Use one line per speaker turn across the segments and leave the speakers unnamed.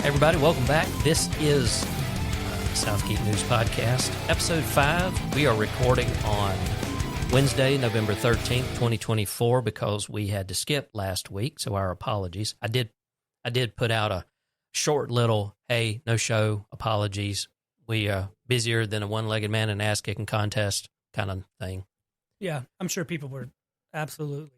Everybody, welcome back. This is Southgate News Podcast, Episode 5. We are recording on Wednesday, November 13th, 2024, because we had to skip last week, so our apologies. I did put out a short little, hey, no show, apologies. We are busier than a one-legged man in an ass-kicking contest kind of thing.
Yeah, I'm sure people were absolutely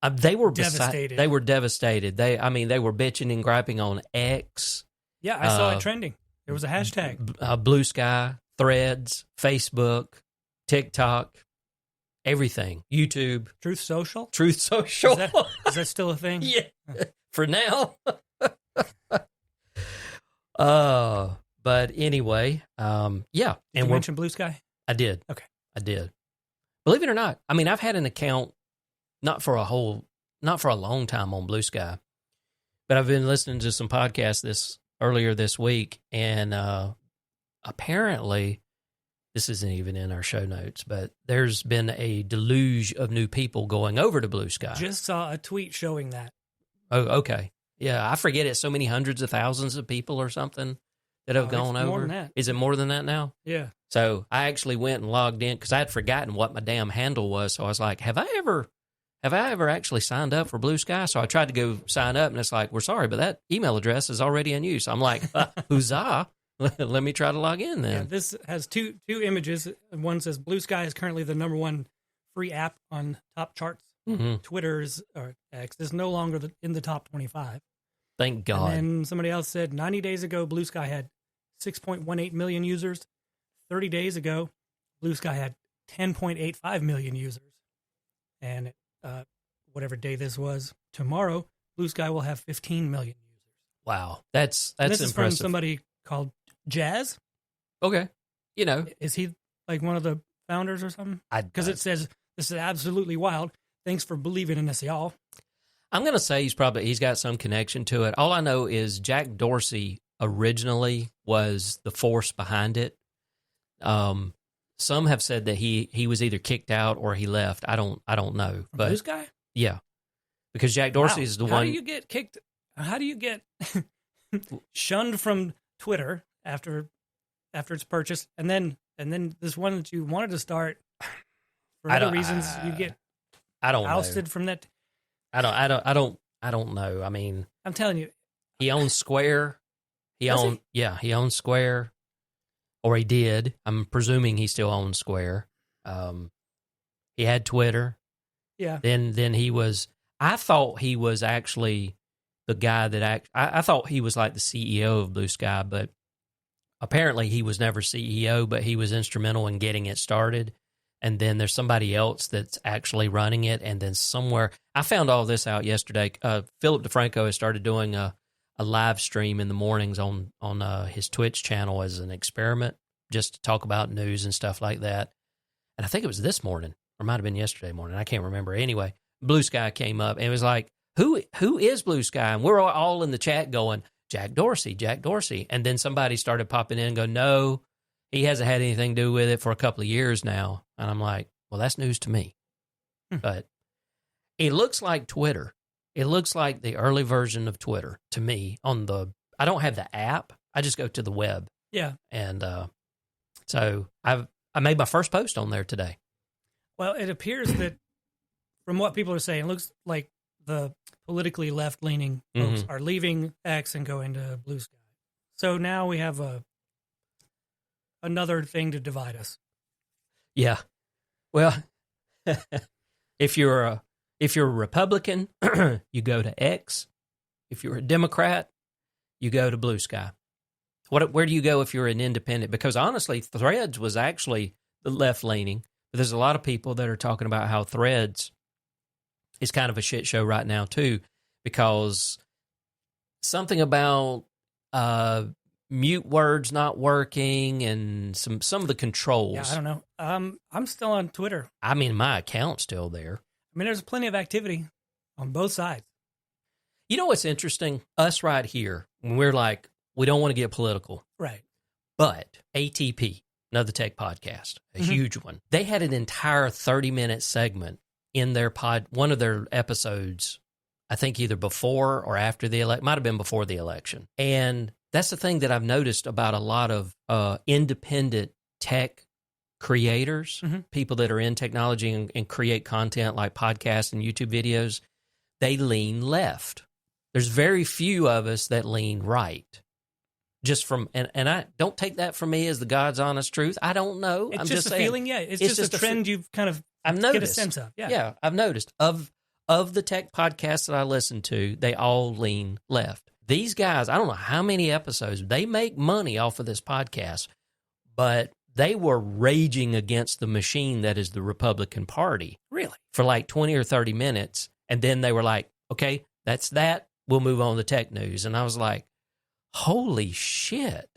They were
devastated.
They were devastated. They were bitching and griping on X.
Yeah, I saw it trending. There was a hashtag.
Blue Sky, Threads, Facebook, TikTok, everything. YouTube.
Truth Social?
Truth Social.
Is that still a thing?
Yeah, for now. But anyway, yeah.
Did you mention Blue Sky?
I did.
Okay.
I did. Believe it or not, I mean, I've had an account not for a long time on Blue Sky, but I've been listening to some podcasts earlier this week, and apparently, this isn't even in our show notes, but there's been a deluge of new people going over to Blue Sky.
Just saw a tweet showing that.
Oh, okay. Yeah, I forget it's so many hundreds of thousands of people or something that have gone over.
More than that.
Is it more than that now?
Yeah.
So I actually went and logged in because I had forgotten what my damn handle was. So I was like, have I ever actually signed up for Blue Sky? So I tried to go sign up, and it's like, we're sorry, but that email address is already in use. I'm like, huzzah. Let me try to log in then.
Yeah, this has two images. One says Blue Sky is currently the number one free app on top charts.
Mm-hmm.
Twitter's or X is no longer in the top 25.
Thank God.
And then somebody else said 90 days ago, Blue Sky had 6.18 million users. 30 days ago, Blue Sky had 10.85 million users. And whatever day this was, tomorrow, Blue Sky will have 15 million users.
Wow. That's
this
impressive.
Is from somebody called Jazz.
Okay. You know.
Is he like one of the founders or something? Because it says, this is absolutely wild. Thanks for believing in us, y'all.
I'm going to say he's got some connection to it. All I know is Jack Dorsey originally was the force behind it. Some have said that he was either kicked out or he left. I don't know. But
Blue Sky?
Yeah. Because Jack Dorsey is the one.
How do you get kicked? How do you get shunned from Twitter after it's purchased, and then this one that you wanted to start for other reasons you get ousted from that?
I don't know. I mean,
I'm telling you,
he owns Square. He owns Square, or he did. I'm presuming he still owns Square. He had Twitter.
Yeah.
Then he was. I thought he was actually the guy that I thought he was like the CEO of Blue Sky, but apparently he was never CEO, but he was instrumental in getting it started. And then there's somebody else that's actually running it. And then somewhere, I found all this out yesterday. Philip DeFranco has started doing a live stream in the mornings on his Twitch channel as an experiment, just to talk about news and stuff like that. And I think it was this morning, or it might have been yesterday morning. I can't remember. Anyway, Blue Sky came up, and it was like, who is Blue Sky? And we're all in the chat going, Jack Dorsey. And then somebody started popping in and go, no, he hasn't had anything to do with it for a couple of years now. And I'm like, well, that's news to me. But it looks like Twitter. It looks like the early version of Twitter to me. I don't have the app. I just go to the web.
Yeah.
And so I made my first post on there today.
Well, it appears that from what people are saying, it looks like the politically left-leaning folks are leaving X and going to Blue Sky. So now we have another thing to divide us.
Yeah. Well, if you're a Republican, you go to X. If you're a Democrat, you go to Blue Sky. Where do you go if you're an independent? Because honestly, Threads was actually the left-leaning. But there's a lot of people that are talking about how Threads is kind of a shit show right now too, because something about mute words not working and some of the controls.
Yeah, I don't know. I'm still on Twitter.
I mean, my account's still there.
I mean, there's plenty of activity on both sides.
You know what's interesting? Us right here, when we're like, we don't want to get political.
Right.
But ATP, another tech podcast, a huge one, they had an entire 30-minute segment in their one of their episodes I think either before or after the election, might have been before the election. And that's the thing that I've noticed about a lot of independent tech creators, people that are in technology and create content like podcasts and YouTube videos. They lean left. There's very few of us that lean right. Just from, and I don't take that from me as the God's honest truth. I don't know.
It's
I'm
just a
saying,
feeling, yeah. It's just a trend you've kind of
I've noticed.
get a sense of.
Yeah, I've noticed. Of the tech podcasts that I listen to, they all lean left. These guys, I don't know how many episodes, they make money off of this podcast, but they were raging against the machine that is the Republican Party.
Really?
For like 20 or 30 minutes. And then they were like, okay, that's that. We'll move on to tech news. And I was like, holy shit.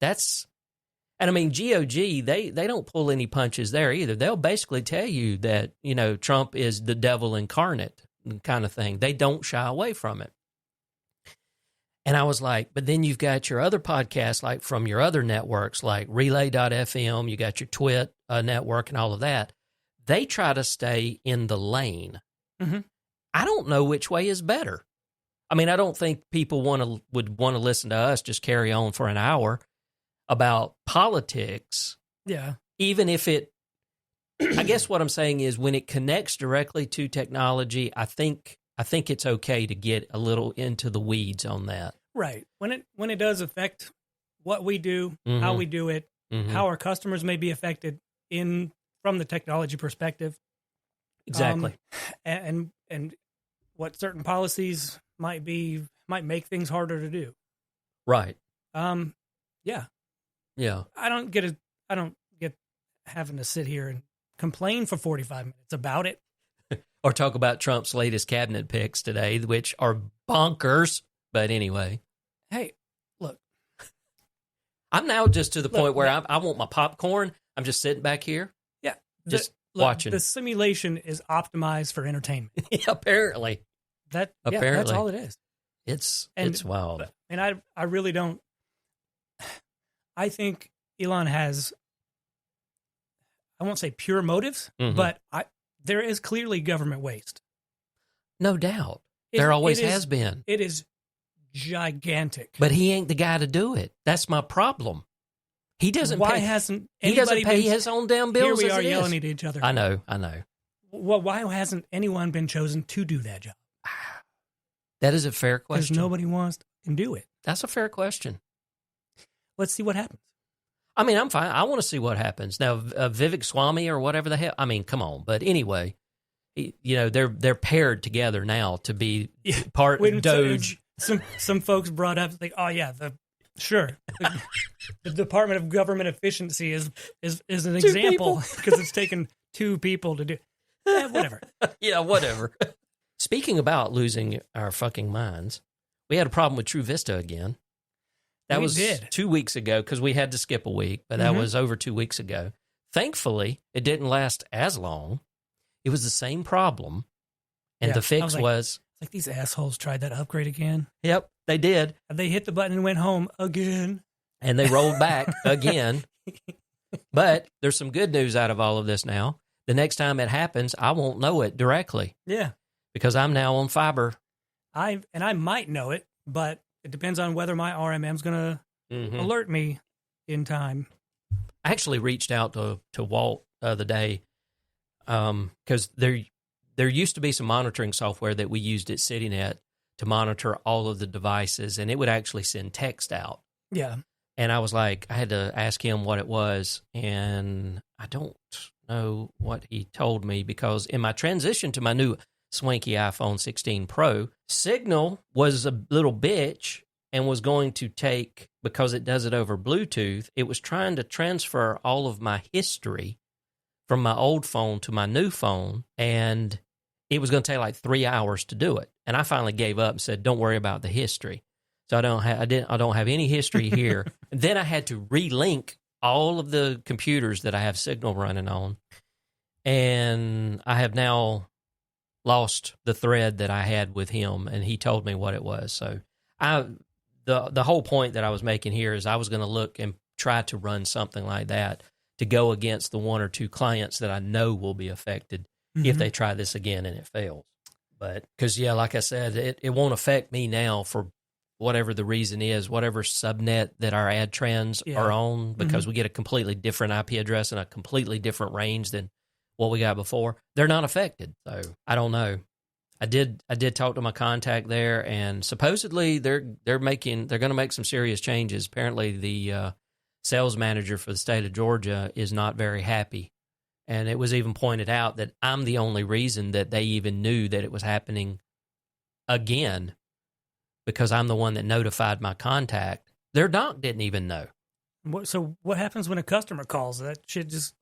And I mean, GOG, they don't pull any punches there either. They'll basically tell you that, Trump is the devil incarnate kind of thing. They don't shy away from it. And I was like, but then you've got your other podcasts, like from your other networks, like Relay.fm, you got your Twit network and all of that. They try to stay in the lane.
Mm-hmm.
I don't know which way is better. I mean, I don't think people would want to listen to us just carry on for an hour about politics.
Yeah.
Even if I guess what I'm saying is when it connects directly to technology, I think it's okay to get a little into the weeds on that.
Right. When it does affect what we do, how we do it, how our customers may be affected from the technology perspective.
Exactly.
And what certain policies might make things harder to do.
Right.
Yeah.
Yeah.
I don't get having to sit here and complain for 45 minutes about it.
Or talk about Trump's latest cabinet picks today, which are bonkers. But anyway.
Hey, look.
I'm now just to the point where I want my popcorn. I'm just sitting back here.
Yeah.
Just watching.
The simulation is optimized for entertainment.
Apparently.
Apparently. That's all it is.
It's wild.
And I really don't. I think Elon has, I won't say pure motives, but there is clearly government waste.
No doubt. There always has been.
It is gigantic.
But he ain't the guy to do it. That's my problem. He doesn't
Why
pay.
hasn't
He doesn't pay his own damn bills.
Here we are
as it
yelling
is.
at each other.
I know.
Well, why hasn't anyone been chosen to do that job?
That is a fair
Because
question.
nobody wants to do it.
That's a fair question.
Let's see what happens.
I mean, I'm fine. I want to see what happens. Now, Vivek Swamy or whatever the hell. I mean, come on. But anyway, they're paired together now to be part of Doge.
Some folks brought up like, oh yeah, the Department of Government Efficiency is an example because it's taken two people to do. Whatever.
Yeah, whatever. Speaking about losing our fucking minds, we had a problem with True Vista again. That was 2 weeks ago because we had to skip a week, but that was over 2 weeks ago. Thankfully, it didn't last as long. It was the same problem, and the fix was
like these assholes tried that upgrade again.
Yep, they did.
And they hit the button and went home again.
And they rolled back again. But there's some good news out of all of this now. The next time it happens, I won't know it directly.
Yeah.
Because I'm now on fiber.
I might know it, but it depends on whether my RMM is going to alert me in time.
I actually reached out to Walt the other day because there used to be some monitoring software that we used at CityNet to monitor all of the devices, and it would actually send text out.
Yeah.
And I was like, I had to ask him what it was, and I don't know what he told me because in my transition to my new swanky iPhone 16 Pro, Signal was a little bitch and was going to take, because it does it over Bluetooth, it was trying to transfer all of my history from my old phone to my new phone, and it was going to take like 3 hours to do it. And I finally gave up and said, don't worry about the history. So I don't have any history here. And then I had to relink all of the computers that I have Signal running on. And I have now lost the thread that I had with him, and he told me what it was. So the whole point that I was making here is I was going to look and try to run something like that to go against the one or two clients that I know will be affected if they try this again and it fails. But because, yeah, like I said, it won't affect me now for whatever the reason is, whatever subnet that our ad trends are on, because we get a completely different IP address and a completely different range than what we got before. They're not affected. So I don't know. I did talk to my contact there, and supposedly they're going to make some serious changes. Apparently the sales manager for the state of Georgia is not very happy. And it was even pointed out that I'm the only reason that they even knew that it was happening again, because I'm the one that notified my contact. Their doc didn't even know.
So what happens when a customer calls? That shit just...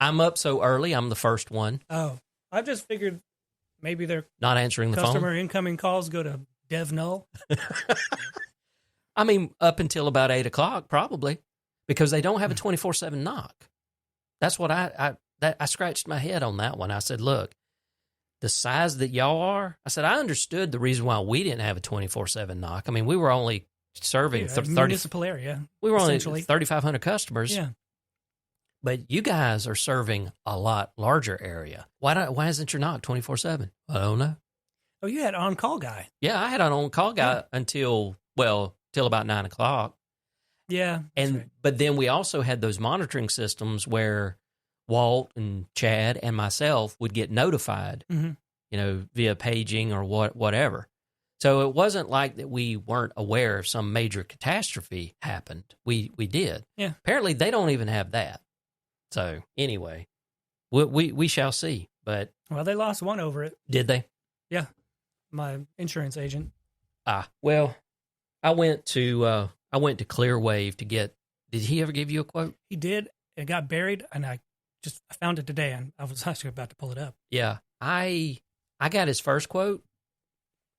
I'm up so early. I'm the first one.
Oh, I've just figured maybe their
not answering the
customer
phone.
incoming calls go to dev null.
I mean, up until about 8 o'clock, probably, because they don't have a 24/7 knock. That's what I scratched my head on that one. I said, look, the size that y'all are, I said, I understood the reason why we didn't have a 24/7 knock. I mean, we were only serving 30
municipal area.
We were only 3,500 customers.
Yeah.
But you guys are serving a lot larger area. Why isn't your knock 24/7? I don't know.
Oh, you had on-call guy.
Yeah, I had an on-call guy till about 9 o'clock.
Yeah.
But then we also had those monitoring systems where Walt and Chad and myself would get notified, via paging or whatever. So it wasn't like that we weren't aware if some major catastrophe happened. We did.
Yeah.
Apparently they don't even have that. So anyway, we shall see. But
they lost one over it.
Did they?
Yeah. My insurance agent.
Well, I went to Clearwave to get. Did he ever give you a quote?
He did. It got buried, and I found it today, and I was actually about to pull it up.
Yeah, I got his first quote,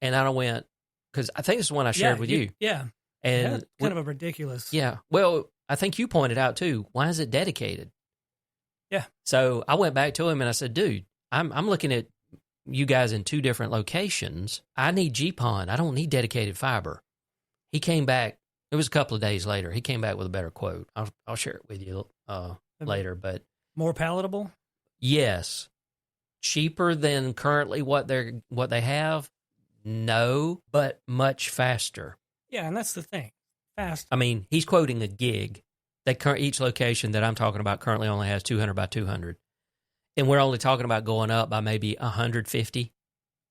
and I went, because I think it's the one I shared with you.
Yeah,
and
kind of a ridiculous.
Yeah, well, I think you pointed out too. Why is it dedicated?
Yeah.
So I went back to him and I said, dude, I'm looking at you guys in 2 different locations. I need GPON. I don't need dedicated fiber. He came back. It was a couple of days later. He came back with a better quote. I'll share it with you later. But
more palatable.
Yes, cheaper than currently what they have. No, but much faster.
Yeah, and that's the thing. Fast.
I mean, he's quoting a gig. Each location that I'm talking about currently only has 200 by 200. And we're only talking about going up by maybe $150,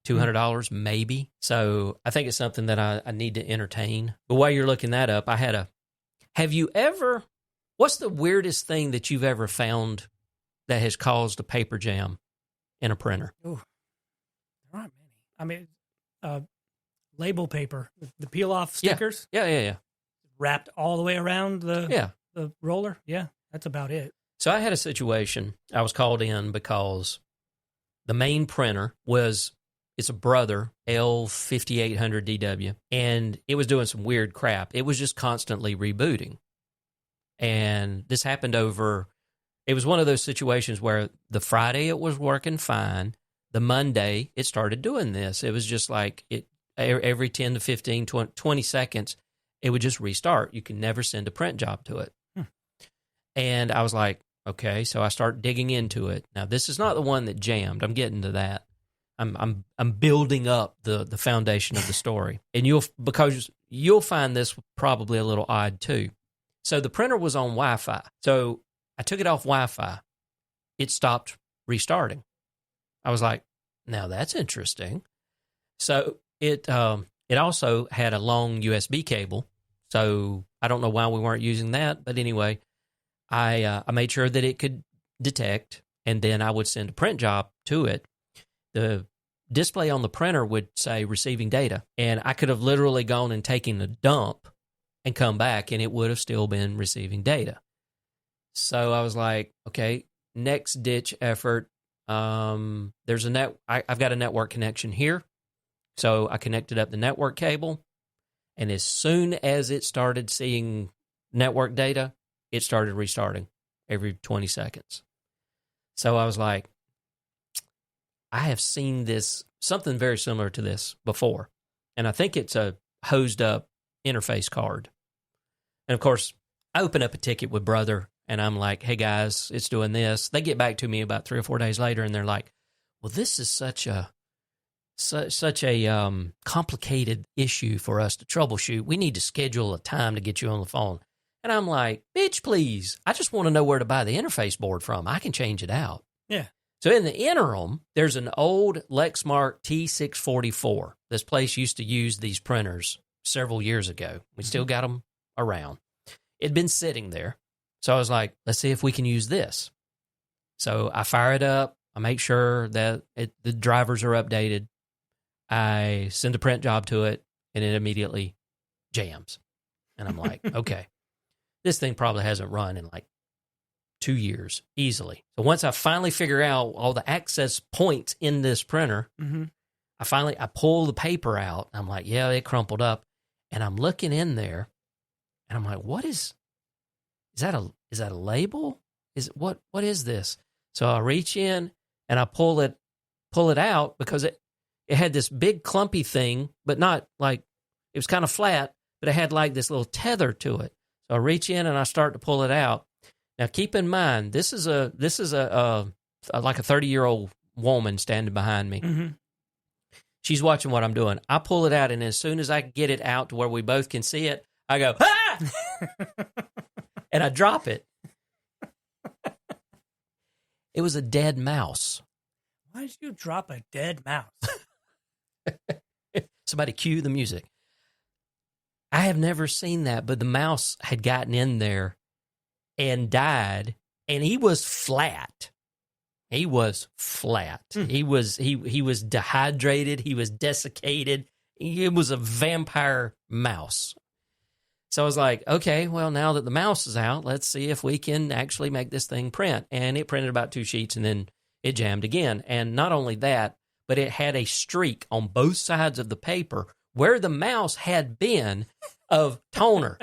$200 maybe. So I think it's something that I need to entertain. But while you're looking that up, what's the weirdest thing that you've ever found that has caused a paper jam in a printer?
Oh, there aren't many. I mean, label paper, the peel-off stickers.
Yeah.
Wrapped all the way around the roller. Yeah, that's about it.
So I had a situation. I was called in because the main printer it's a Brother L5800DW, and it was doing some weird crap. It was just constantly rebooting. And this happened it was one of those situations where the Friday it was working fine. The Monday it started doing this. It was just like every 10 to 15, 20 seconds, it would just restart. You can never send a print job to it. And I was like, okay, so I start digging into it. Now, this is not the one that jammed. I'm getting to that. I'm building up the foundation of the story. And you'll find this probably a little odd too. So the printer was on Wi-Fi. So I took it off Wi-Fi. It stopped restarting. I was like, now that's interesting. So it also had a long USB cable. So I don't know why we weren't using that, but anyway, I made sure that it could detect, and then I would send a print job to it. The display on the printer would say receiving data, and I could have literally gone and taken a dump and come back, and it would have still been receiving data. So I was like, okay, next ditch effort. I've got a network connection here, so I connected up the network cable, and as soon as it started seeing network data, it started restarting every 20 seconds. So I was like, I have seen something very similar to this before. And I think it's a hosed up interface card. And of course, I open up a ticket with Brother and I'm like, hey guys, it's doing this. They get back to me about 3 or 4 days later and they're like, well, this is such a such a complicated issue for us to troubleshoot. We need to schedule a time to get you on the phone. And I'm like, bitch, please. I just want to know where to buy the interface board from. I can change it out.
Yeah.
So in the interim, there's an old Lexmark T644. This place used to use these printers several years ago. We still got them around. It'd been sitting there. So I was like, let's see if we can use this. So I fire it up. I make sure that the drivers are updated. I send a print job to it, and it immediately jams. And I'm like, okay, this thing probably hasn't run in like 2 years easily. So once I finally figure out all the access points in this printer, I pull the paper out. I'm like, yeah, it crumpled up. And I'm looking in there, and I'm like, what is that a label? What is this? So I reach in and I pull it out because it had this big clumpy thing, but not like, it was kind of flat, but it had like this little tether to it. So I reach in and I start to pull it out. Now keep in mind, this is a like a 30-year-old woman standing behind me.
Mm-hmm.
She's watching what I'm doing. I pull it out, and as soon as I get it out to where we both can see it, I go, ah! And I drop it. It was a dead mouse.
Why did you drop a dead mouse?
Somebody cue the music. I have never seen that, but the mouse had gotten in there and died, and he was flat. He was flat. He was dehydrated. He was desiccated. It was a vampire mouse. So I was like, okay, well, now that the mouse is out, let's see if we can actually make this thing print. And it printed about 2 sheets, and then it jammed again. And not only that, but it had a streak on both sides of the paper where the mouse had been of toner.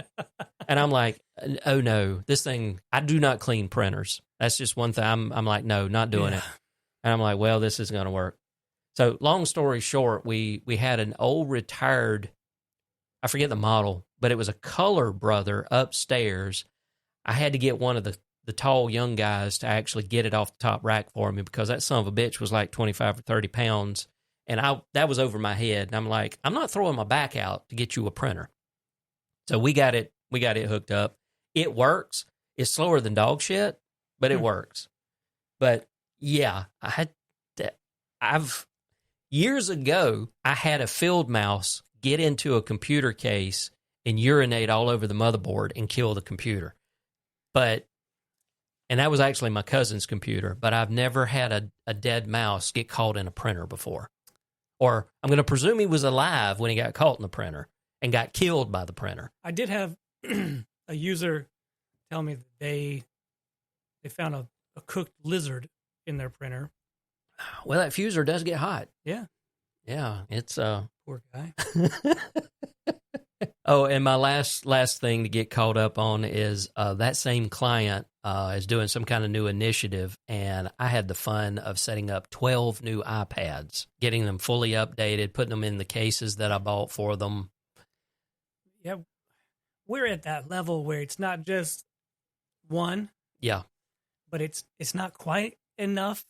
And I'm like, oh no, this thing, I do not clean printers. That's just one thing. I'm like, no, not doing it. And I'm like, well, this isn't going to work. So long story short, we had an old retired, I forget the model, but it was a Color Brother upstairs. I had to get one of the tall young guys to actually get it off the top rack for me because that son of a bitch was like 25 or 30 pounds. And that was over my head. And I'm like, I'm not throwing my back out to get you a printer. So we got it hooked up. It works. It's slower than dog shit, but it works. But yeah, years ago, I had a field mouse get into a computer case and urinate all over the motherboard and kill the computer. And that was actually my cousin's computer, but I've never had a dead mouse get caught in a printer before. Or I'm going to presume he was alive when he got caught in the printer and got killed by the printer.
I did have a user tell me that they found a cooked lizard in their printer.
Well, that fuser does get hot.
Yeah.
Yeah, it's
poor guy.
Oh, and my last thing to get caught up on is that same client is doing some kind of new initiative, and I had the fun of setting up 12 new iPads, getting them fully updated, putting them in the cases that I bought for them.
Yeah, we're at that level where it's not just one.
Yeah.
But it's not quite enough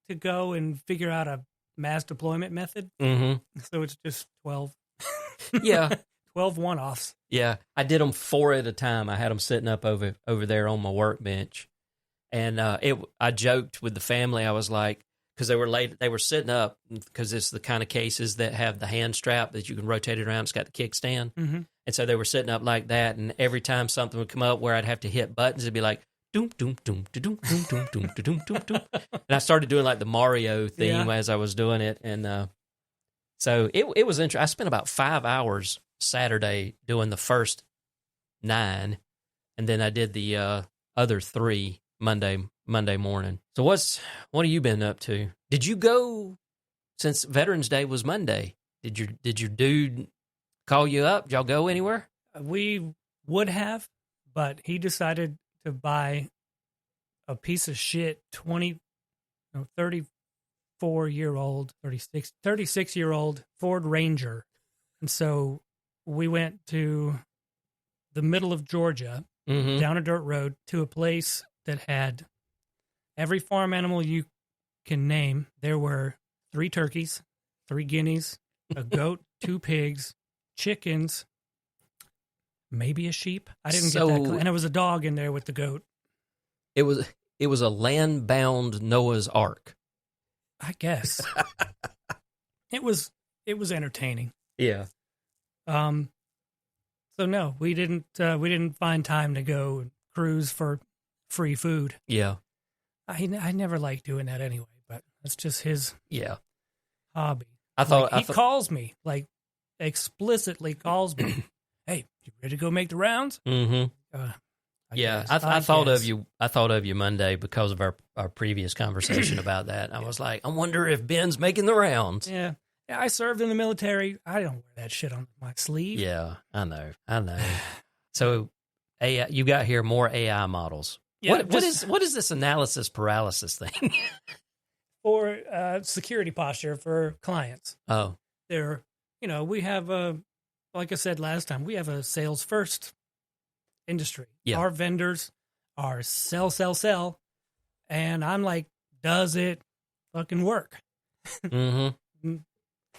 to go and figure out a mass deployment method.
Mm-hmm.
So it's just 12.
Yeah.
12 one-offs.
Yeah, I did them 4 at a time. I had them sitting up over there on my workbench, and I joked with the family. I was like, because they were sitting up because it's the kind of cases that have the hand strap that you can rotate it around. It's got the kickstand, and so they were sitting up like that. And every time something would come up where I'd have to hit buttons, it'd be like doom doom doom doom doom doom doom doom doom doom. And I started doing like the Mario theme as I was doing it, and so it was interesting. I spent about 5 hours Saturday doing the first 9, and then I did the other 3 Monday morning. So what have you been up to? Did you go, since Veterans Day was Monday, did your dude call you up? Did y'all go anywhere?
We would have, but he decided to buy a piece of shit 36-year-old Ford Ranger. And so we went to the middle of Georgia, down a dirt road, to a place that had every farm animal you can name. There were 3 turkeys, 3 guineas, a goat, 2 pigs, chickens, maybe a sheep. I didn't get that. And there was a dog in there with the goat.
It was a land-bound Noah's Ark.
I guess. It was entertaining.
Yeah.
So no, we didn't find time to go and cruise for free food.
Yeah.
I never liked doing that anyway, but that's just his hobby. He calls me, like explicitly calls me. Hey, you ready to go make the rounds?
Mm-hmm. I thought of you. I thought of you Monday because of our previous conversation about that. I was like, I wonder if Ben's making the rounds.
Yeah, I served in the military. I don't wear that shit on my sleeve.
Yeah, I know. So, AI, you got here more AI models.
Yeah,
what is this analysis paralysis thing?
For security posture for clients.
Oh,
we have like I said last time, we have a sales first industry.
Yeah.
Our vendors are sell, and I'm like, does it fucking work?
mm-hmm.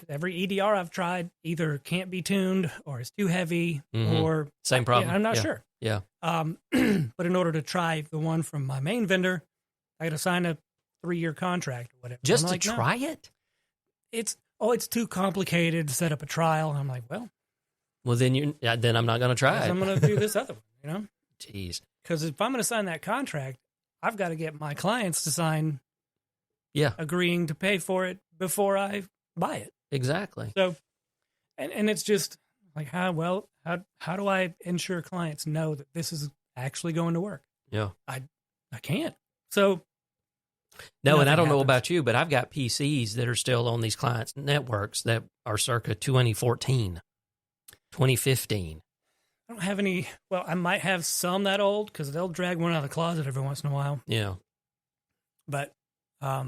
Every EDR I've tried either can't be tuned or it's too heavy or
same problem.
I'm not sure.
Yeah.
But in order to try the one from my main vendor, I got to sign a 3-year contract or whatever.
Just to try it?
It's too complicated to set up a trial. And I'm like, well,
then I'm not going to try it.
I'm going to do this other one,
Jeez.
Because if I'm going to sign that contract, I've got to get my clients to sign agreeing to pay for it before I buy it.
Exactly.
So, and it's just like, how do I ensure clients know that this is actually going to work?
Yeah.
I can't. So.
No, and I don't know about you, but I've got PCs that are still on these clients' networks that are circa 2014, 2015.
I don't have any. Well, I might have some that old because they'll drag one out of the closet every once in a while.
Yeah.
But, I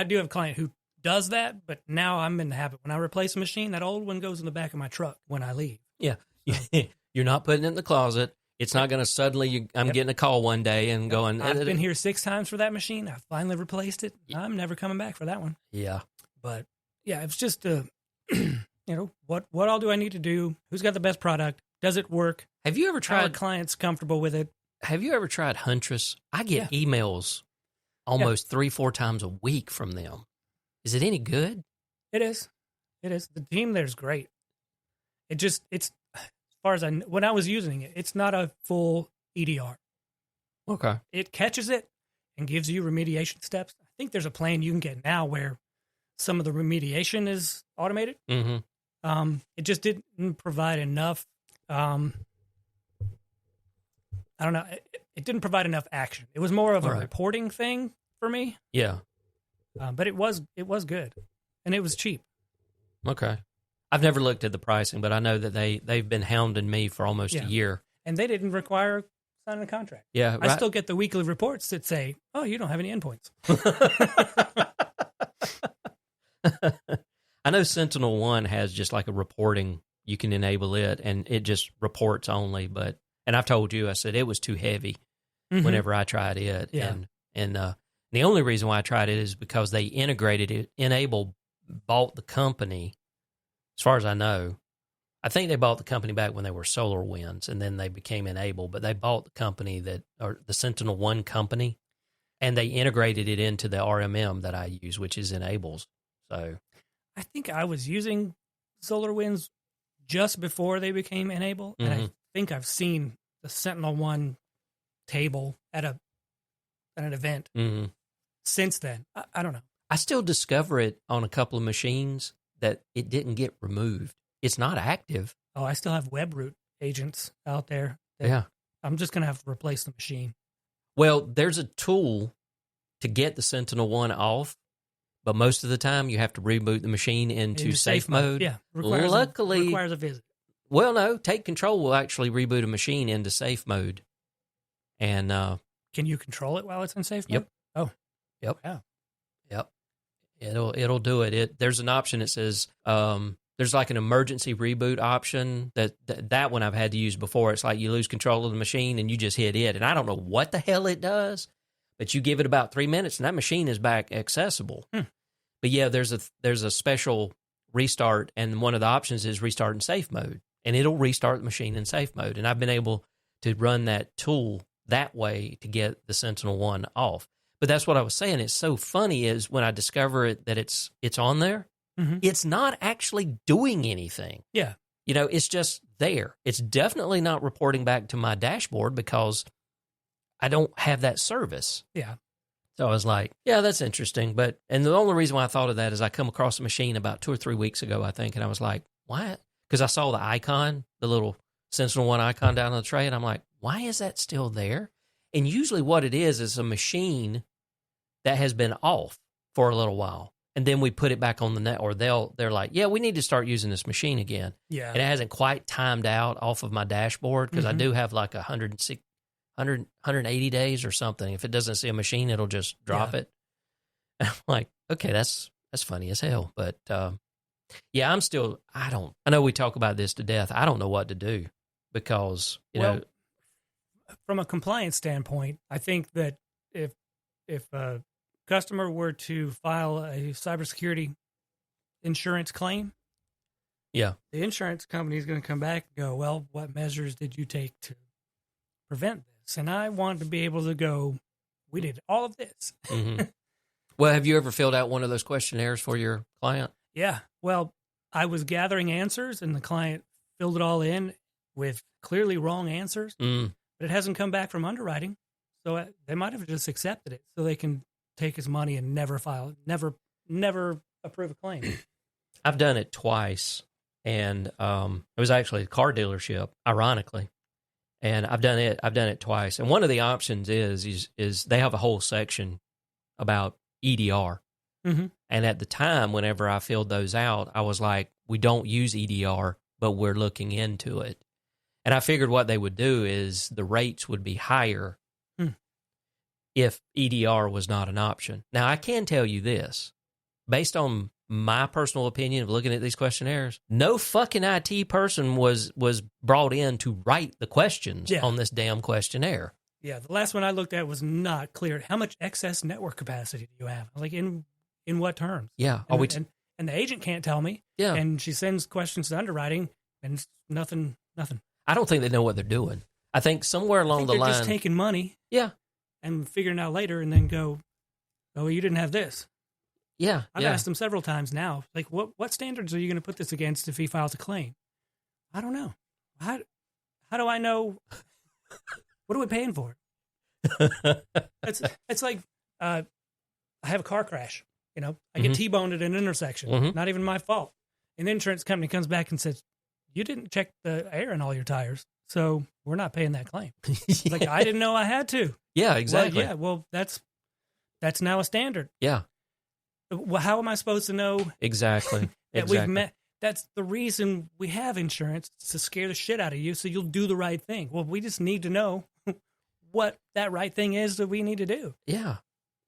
do have a client who does that, but now I'm in the habit. When I replace a machine, that old one goes in the back of my truck when I leave.
Yeah. You're not putting it in the closet. It's not going to suddenly, I'm getting a call one day and going.
I've been here 6 times for that machine. I finally replaced it. I'm never coming back for that one.
Yeah.
But yeah, it's just, what all do I need to do? Who's got the best product? Does it work?
Have you ever tried?
Are clients comfortable with it?
Have you ever tried Huntress? I get emails almost 3-4 times a week from them. Is it any good?
It is. The team there's great. It's as far as when I was using it, it's not a full EDR.
Okay.
It catches it and gives you remediation steps. I think there's a plan you can get now where some of the remediation is automated.
Mm-hmm.
It just didn't provide enough. I don't know. It didn't provide enough action. It was more of a reporting thing for me.
Yeah.
But it was good, and it was cheap.
Okay. I've never looked at the pricing, but I know that they've been hounding me for almost a year.
And they didn't require signing a contract.
Yeah, right.
I still get the weekly reports that say, "Oh, you don't have any endpoints."
I know SentinelOne has just like a reporting. You can enable it, and it just reports only. And I've told you, I said it was too heavy whenever I tried it.
Yeah.
And the only reason why I tried it is because they integrated it. N-able bought the company, as far as I know. I think they bought the company back when they were SolarWinds, and then they became N-able. But they bought the company or the SentinelOne company, and they integrated it into the RMM that I use, which is N-able's. So
I think I was using SolarWinds just before they became N-able, and I think I've seen the SentinelOne table at an event since then. I don't know.
I still discover it on a couple of machines that it didn't get removed. It's not active.
Oh, I still have WebRoot agents out there.
Yeah.
I'm just going to have to replace the machine.
Well, there's a tool to get the SentinelOne off, but most of the time you have to reboot the machine into safe mode.
Yeah. Requires a visit.
Well, no, Take Control will actually reboot a machine into safe mode. And
can you control it while it's in safe mode?
Yep.
Oh.
Yep.
Yeah.
Yep. It'll do it. There's an option that says there's like an emergency reboot option that one I've had to use before. It's like you lose control of the machine and you just hit it. And I don't know what the hell it does, but you give it about 3 minutes and that machine is back accessible. But yeah, there's a special restart, and one of the options is restart in safe mode, and it'll restart the machine in safe mode. And I've been able to run that tool that way to get the Sentinel-1 off. But that's what I was saying. It's so funny is when I discover it that it's on there, it's not actually doing anything.
Yeah.
You know, it's just there. It's definitely not reporting back to my dashboard because I don't have that service.
Yeah.
So I was like, yeah, that's interesting. And the only reason why I thought of that is I come across a machine about 2 or 3 weeks ago, I think, and I was like, why? Because I saw the icon, the little Sentinel-1 icon down on the tray, and I'm like, why is that still there? And usually what it is a machine that has been off for a little while. And then we put it back on the net, or they're like, yeah, we need to start using this machine again.
Yeah.
And it hasn't quite timed out off of my dashboard because I do have like 180 days or something. If it doesn't see a machine, it'll just drop it. And I'm like, okay, that's funny as hell. But yeah, I know we talk about this to death. I don't know what to do because, you know.
From a compliance standpoint, I think that if a customer were to file a cybersecurity insurance claim,
yeah,
the insurance company is going to come back and go, well, what measures did you take to prevent this? And I want to be able to go, we did all of this.
Well, have you ever filled out one of those questionnaires for your client?
Yeah. Well, I was gathering answers and the client filled it all in with clearly wrong answers, but it hasn't come back from underwriting. So they might have just accepted it so they can take his money and never approve a claim.
I've done it twice, and it was actually a car dealership, ironically. And I've done it twice. And one of the options is they have a whole section about EDR. And at the time, whenever I filled those out, I was like, we don't use EDR, but we're looking into it. And I figured what they would do is the rates would be higher if EDR was not an option. Now, I can tell you this, based on my personal opinion of looking at these questionnaires, no fucking IT person was brought in to write the questions on this damn questionnaire.
Yeah, the last one I looked at was not clear. How much excess network capacity do you have? Like in what terms?
Yeah.
And the agent can't tell me.
Yeah.
And she sends questions to underwriting and it's nothing.
I don't think they know what they're doing. I think somewhere along the line,
they're just taking money.
Yeah.
And figuring out later and then go, oh, you didn't have this.
Yeah.
I've asked them several times now, like, what standards are you going to put this against if he files a claim? I don't know. How do I know? What are we paying for? It's like I have a car crash. You know, I get T-boned at an intersection. Not even my fault. And the insurance company comes back and says, you didn't check the air in all your tires, so we're not paying that claim. Like, I didn't know I had to.
Yeah, exactly.
Well, that's now a standard.
Yeah.
Well, how am I supposed to know
exactly
that we've met? That's the reason we have insurance, to scare the shit out of you so you'll do the right thing. Well, we just need to know what that right thing is that we need to do.
Yeah.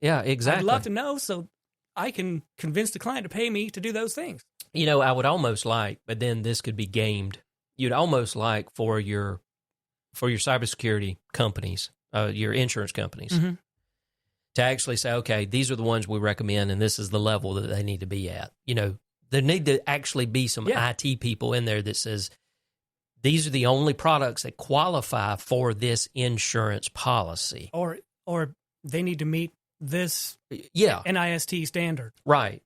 Yeah, exactly.
I'd love to know so I can convince the client to pay me to do those things.
You know, I would almost like, but then this could be gamed. You'd almost like for your cybersecurity companies, your insurance companies, to actually say, okay, these are the ones we recommend, and this is the level that they need to be at. You know, there need to actually be some IT people in there that says, these are the only products that qualify for this insurance policy.
Or they need to meet this NIST standard.
Right.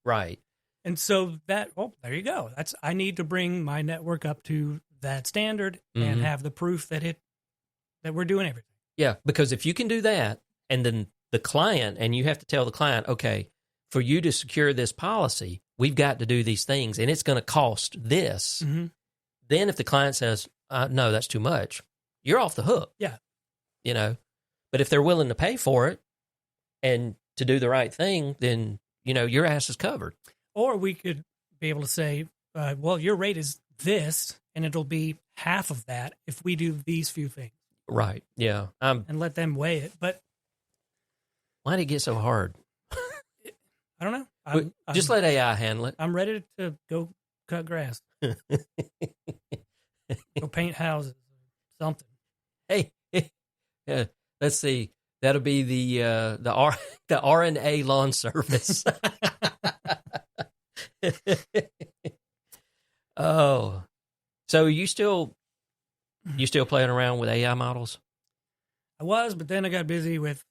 And so there you go. I need to bring my network up to that standard and have the proof that we're doing everything.
Yeah, because if you can do that, and then the client, and you have to tell the client, okay, for you to secure this policy, we've got to do these things, and it's going to cost this. Then if the client says, no, that's too much, you're off the hook.
Yeah.
You know, but if they're willing to pay for it and to do the right thing, then, you know, your ass is covered.
Or we could be able to say, well, your rate is this, and it'll be half of that if we do these few things.
Right. Yeah.
And let them weigh it. But
why did it get so hard?
I don't know.
Just let AI handle it.
I'm ready to go cut grass. Go paint houses or something.
Hey, let's see. That'll be the RNA lawn service. Oh, so you still playing around with AI models?
I was, but then I got busy with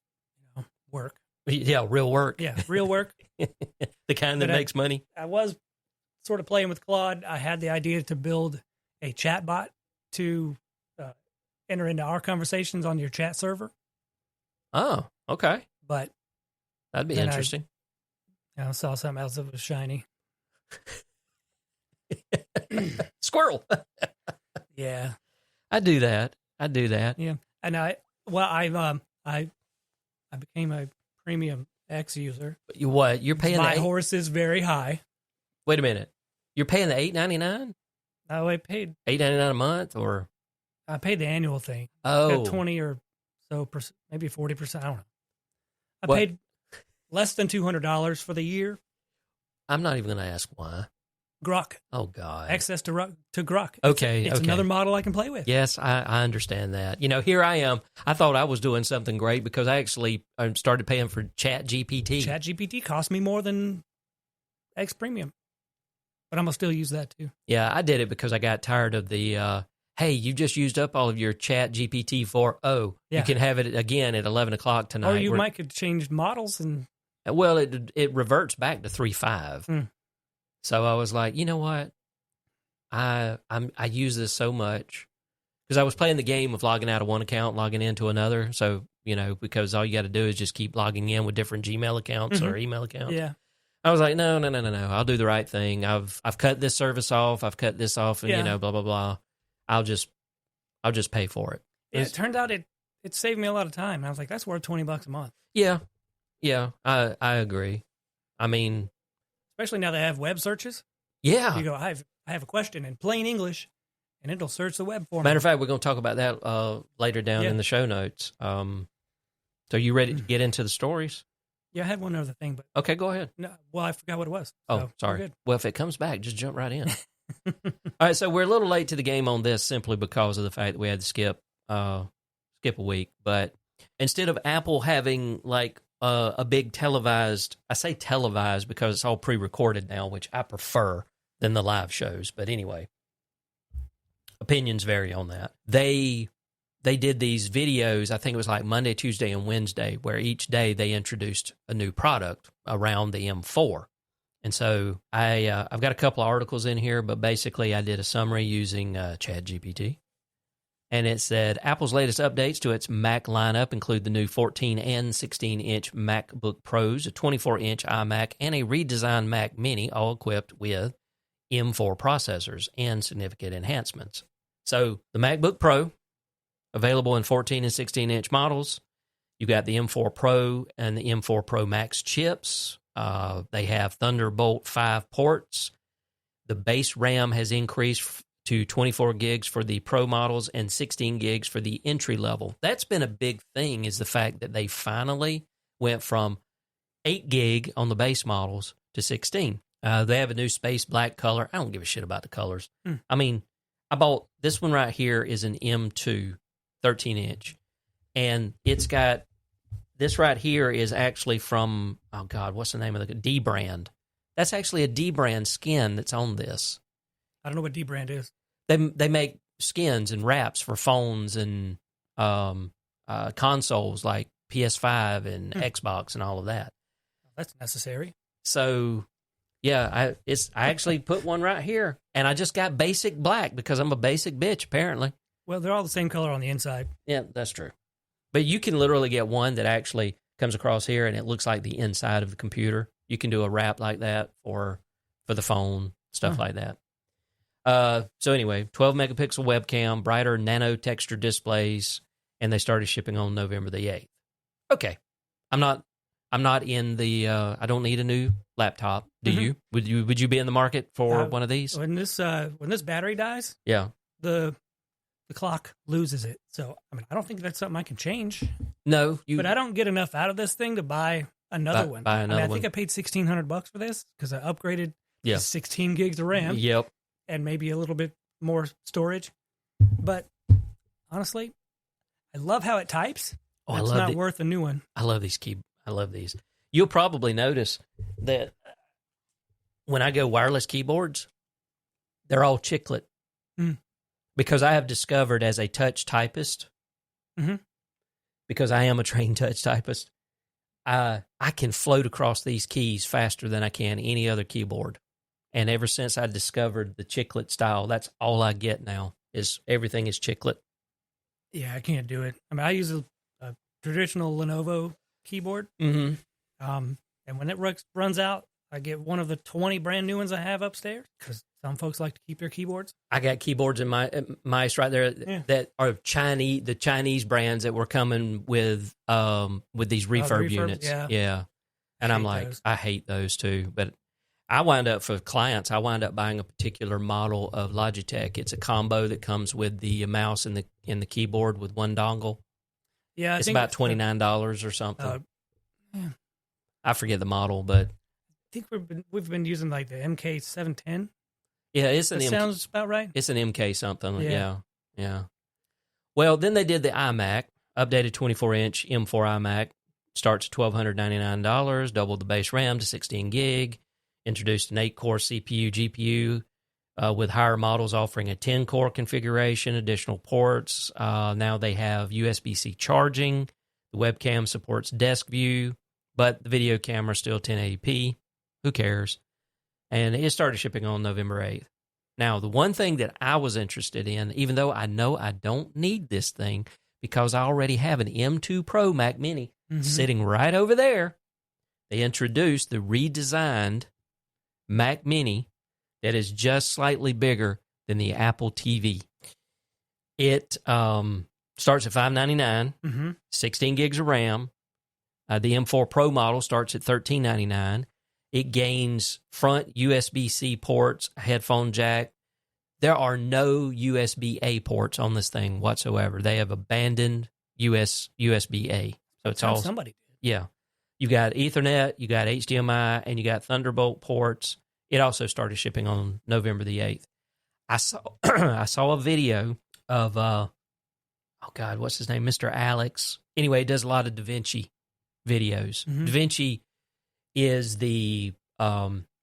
work.
Yeah, real work.
Yeah, real work.
The kind that
But
makes money.
I was sort of playing with Claude. I had the idea to build a chat bot to enter into our conversations on your chat server.
Oh, okay.
But
That'd be
then
interesting.
I saw something else that was shiny.
Squirrel.
Yeah.
I do that.
Yeah. And I became a premium X user.
What? You're paying
My
the
horse is very high.
Wait a minute. You're paying the $8.99?
Oh,
$8.99 a month, or
I paid the annual thing.
oh,
20 or so percent, maybe 40%. I don't know. I
What?
paid less than $200 for the year.
I'm not even going to ask why.
Grok.
Oh God.
Access to Grok.
Okay,
It's
okay.
another model I can play with.
Yes, I understand that. Here I am. I thought I was doing something great because I actually started paying for Chat GPT.
ChatGPT cost me more than X Premium, but I'm going to still use that too.
Yeah, I did it because I got tired of the, hey, you just used up all of your Chat GPT 4.0.
Yeah.
You can have it again at 11 o'clock tonight.
Or you might could change models and
Well, it reverts back to 3.5. So I was like, you know what? I use this so much because I was playing the game of logging out of one account, logging into another. So, because all you got to do is just keep logging in with different Gmail accounts or email accounts.
yeah.
I was like, no. I'll do the right thing. I've cut this service off. I've cut this off, and blah blah blah. I'll just pay for it.
It turned out it saved me a lot of time. I was like, that's worth $20 a month.
Yeah, I agree. I mean,
Especially now they have web searches.
yeah.
You go, I have a question in plain English, and it'll search the web for me.
Matter of fact, we're going to talk about that later down in the show notes. So you ready to get into the stories?
Yeah, I had one other thing, but
Okay, go ahead.
no, well, I forgot what it was.
Oh,
So, we're
sorry.
good.
Well, if it comes back, just jump right in. All right, so we're a little late to the game on this simply because of the fact that we had to skip a week. But instead of Apple having like a big televised, I say televised because it's all pre-recorded now, which I prefer than the live shows. But anyway, opinions vary on that. They did these videos, I think it was like Monday, Tuesday, and Wednesday, where each day they introduced a new product around the M4. And so I've got a couple of articles in here, but basically I did a summary using ChatGPT. And it said, Apple's latest updates to its Mac lineup include the new 14 and 16-inch MacBook Pros, a 24-inch iMac, and a redesigned Mac Mini, all equipped with M4 processors and significant enhancements. So the MacBook Pro, available in 14 and 16-inch models. You got the M4 Pro and the M4 Pro Max chips. They have Thunderbolt 5 ports. The base RAM has increased to 24 gigs for the Pro models and 16 gigs for the entry level. That's been a big thing, is the fact that they finally went from 8 gig on the base models to 16. They have a new space black color. I don't give a shit about the colors. I mean, I bought this one right here is an M2 13-inch, and it's got this right here is actually from, oh God, what's the name of the D brand? That's actually a D brand skin that's on this.
I don't know what D brand is.
They make skins and wraps for phones and consoles like PS5 and Xbox and all of that.
That's necessary.
So, yeah, I actually put one right here, and I just got basic black because I'm a basic bitch apparently.
Well, they're all the same color on the inside.
Yeah, that's true. But you can literally get one that actually comes across here and it looks like the inside of the computer. You can do a wrap like that for the phone, stuff like that. So anyway, 12 megapixel webcam, brighter nano texture displays, and they started shipping on November the 8th. Okay. I'm not in the I don't need a new laptop. Do you? Would you be in the market for one of these?
When this battery dies,
Yeah.
the clock loses it. So, I mean, I don't think that's something I can change.
No,
But I don't get enough out of this thing to buy another one.
Buy another
I
one.
think I paid $1,600 for this because I upgraded
Yeah.
to 16 gigs of RAM
Yep.
and maybe a little bit more storage. But honestly, I love how it types.
Oh, I
It's
love
not
it.
worth a new one.
I love these I love these. You'll probably notice that when I go wireless keyboards, they're all chiclet.
Mm.
Because I have discovered as a touch typist, because I am a trained touch typist, I can float across these keys faster than I can any other keyboard. And ever since I discovered the chiclet style, that's all I get now, is everything is chiclet.
Yeah, I can't do it. I mean, I use a traditional Lenovo keyboard.
Mm-hmm.
And when it runs out, I get one of the 20 brand new ones I have upstairs, because some folks like to keep their keyboards.
I got keyboards in my mice right there that are the Chinese brands that were coming with these refurb units. Yeah. And I'm like, I hate those too. But I wind up, for clients, buying a particular model of Logitech. It's a combo that comes with the mouse and the keyboard with one dongle.
Yeah,
it's about $29 or something.
Yeah.
I forget the model, but
I think we've been using like the MK710.
Yeah,
sounds about right.
It's an MK something. Yeah. Well, then they did the iMac, updated 24-inch M4 iMac, starts at $1,299, doubled the base RAM to 16 gig, introduced an 8-core CPU, GPU, with higher models offering a 10-core configuration, additional ports. Now they have USB-C charging. The webcam supports desk view, but the video camera is still 1080p. Who cares? And it started shipping on November 8th. Now, the one thing that I was interested in, even though I know I don't need this thing because I already have an M2 Pro Mac Mini sitting right over there, they introduced the redesigned Mac Mini that is just slightly bigger than the Apple TV. It starts at $599, 16 gigs of RAM. The M4 Pro model starts at $1399. It gains front USB-C ports, a headphone jack. There are no USB-A ports on this thing whatsoever. They have abandoned USB-A. So it's all
somebody.
Yeah. You got Ethernet, you got HDMI, and you got Thunderbolt ports. It also started shipping on November the 8th. I saw a video of what's his name? Mr. Alex. Anyway, he does a lot of DaVinci videos. DaVinci is the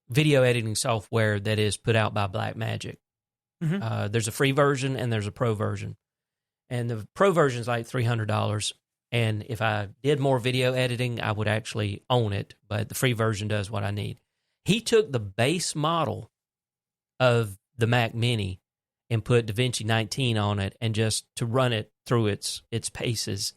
video editing software that is put out by Blackmagic. There's a free version and there's a pro version. And the pro version is like $300. And if I did more video editing, I would actually own it. But the free version does what I need. He took the base model of the Mac Mini and put DaVinci 19 on it and just to run it through its paces.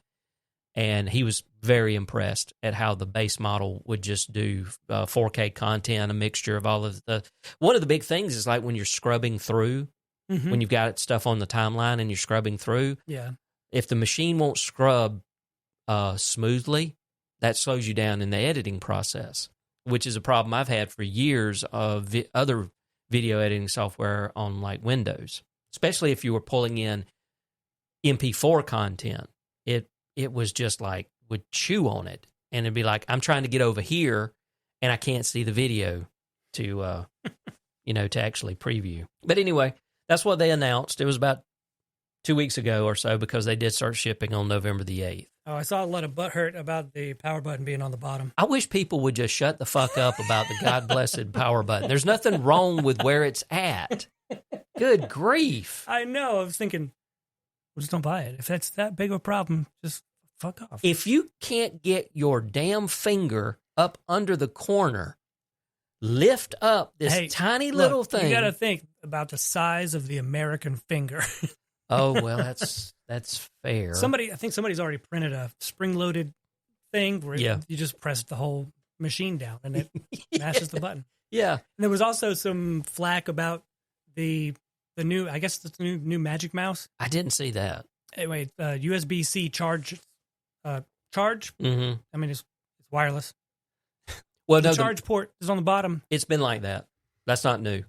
And he was very impressed at how the base model would just do 4K content, a mixture of all of the... One of the big things is like when you're scrubbing through, when you've got stuff on the timeline and you're scrubbing through, if the machine won't scrub smoothly, that slows you down in the editing process, which is a problem I've had for years of other video editing software on like Windows, especially if you were pulling in MP4 content. It was just like, would chew on it. And it'd be like, I'm trying to get over here and I can't see the video to, to actually preview. But anyway, that's what they announced. It was about 2 weeks ago or so because they did start shipping on November the 8th.
Oh, I saw a lot of butthurt about the power button being on the bottom.
I wish people would just shut the fuck up about the God-blessed power button. There's nothing wrong with where it's at. Good grief.
I know. I was thinking, well, just don't buy it. If that's that big of a problem, just fuck off.
If you can't get your damn finger up under the corner, lift up this tiny little thing.
You got to think about the size of the American finger.
Oh, well, that's fair.
I think somebody's already printed a spring-loaded thing where you just press the whole machine down and it mashes the button.
Yeah.
And there was also some flack about the new, I guess the new Magic Mouse.
I didn't see that.
Anyway, USB-C charge. Mm-hmm. I mean, it's wireless.
Well,
the charge port is on the bottom.
It's been like that. That's not new.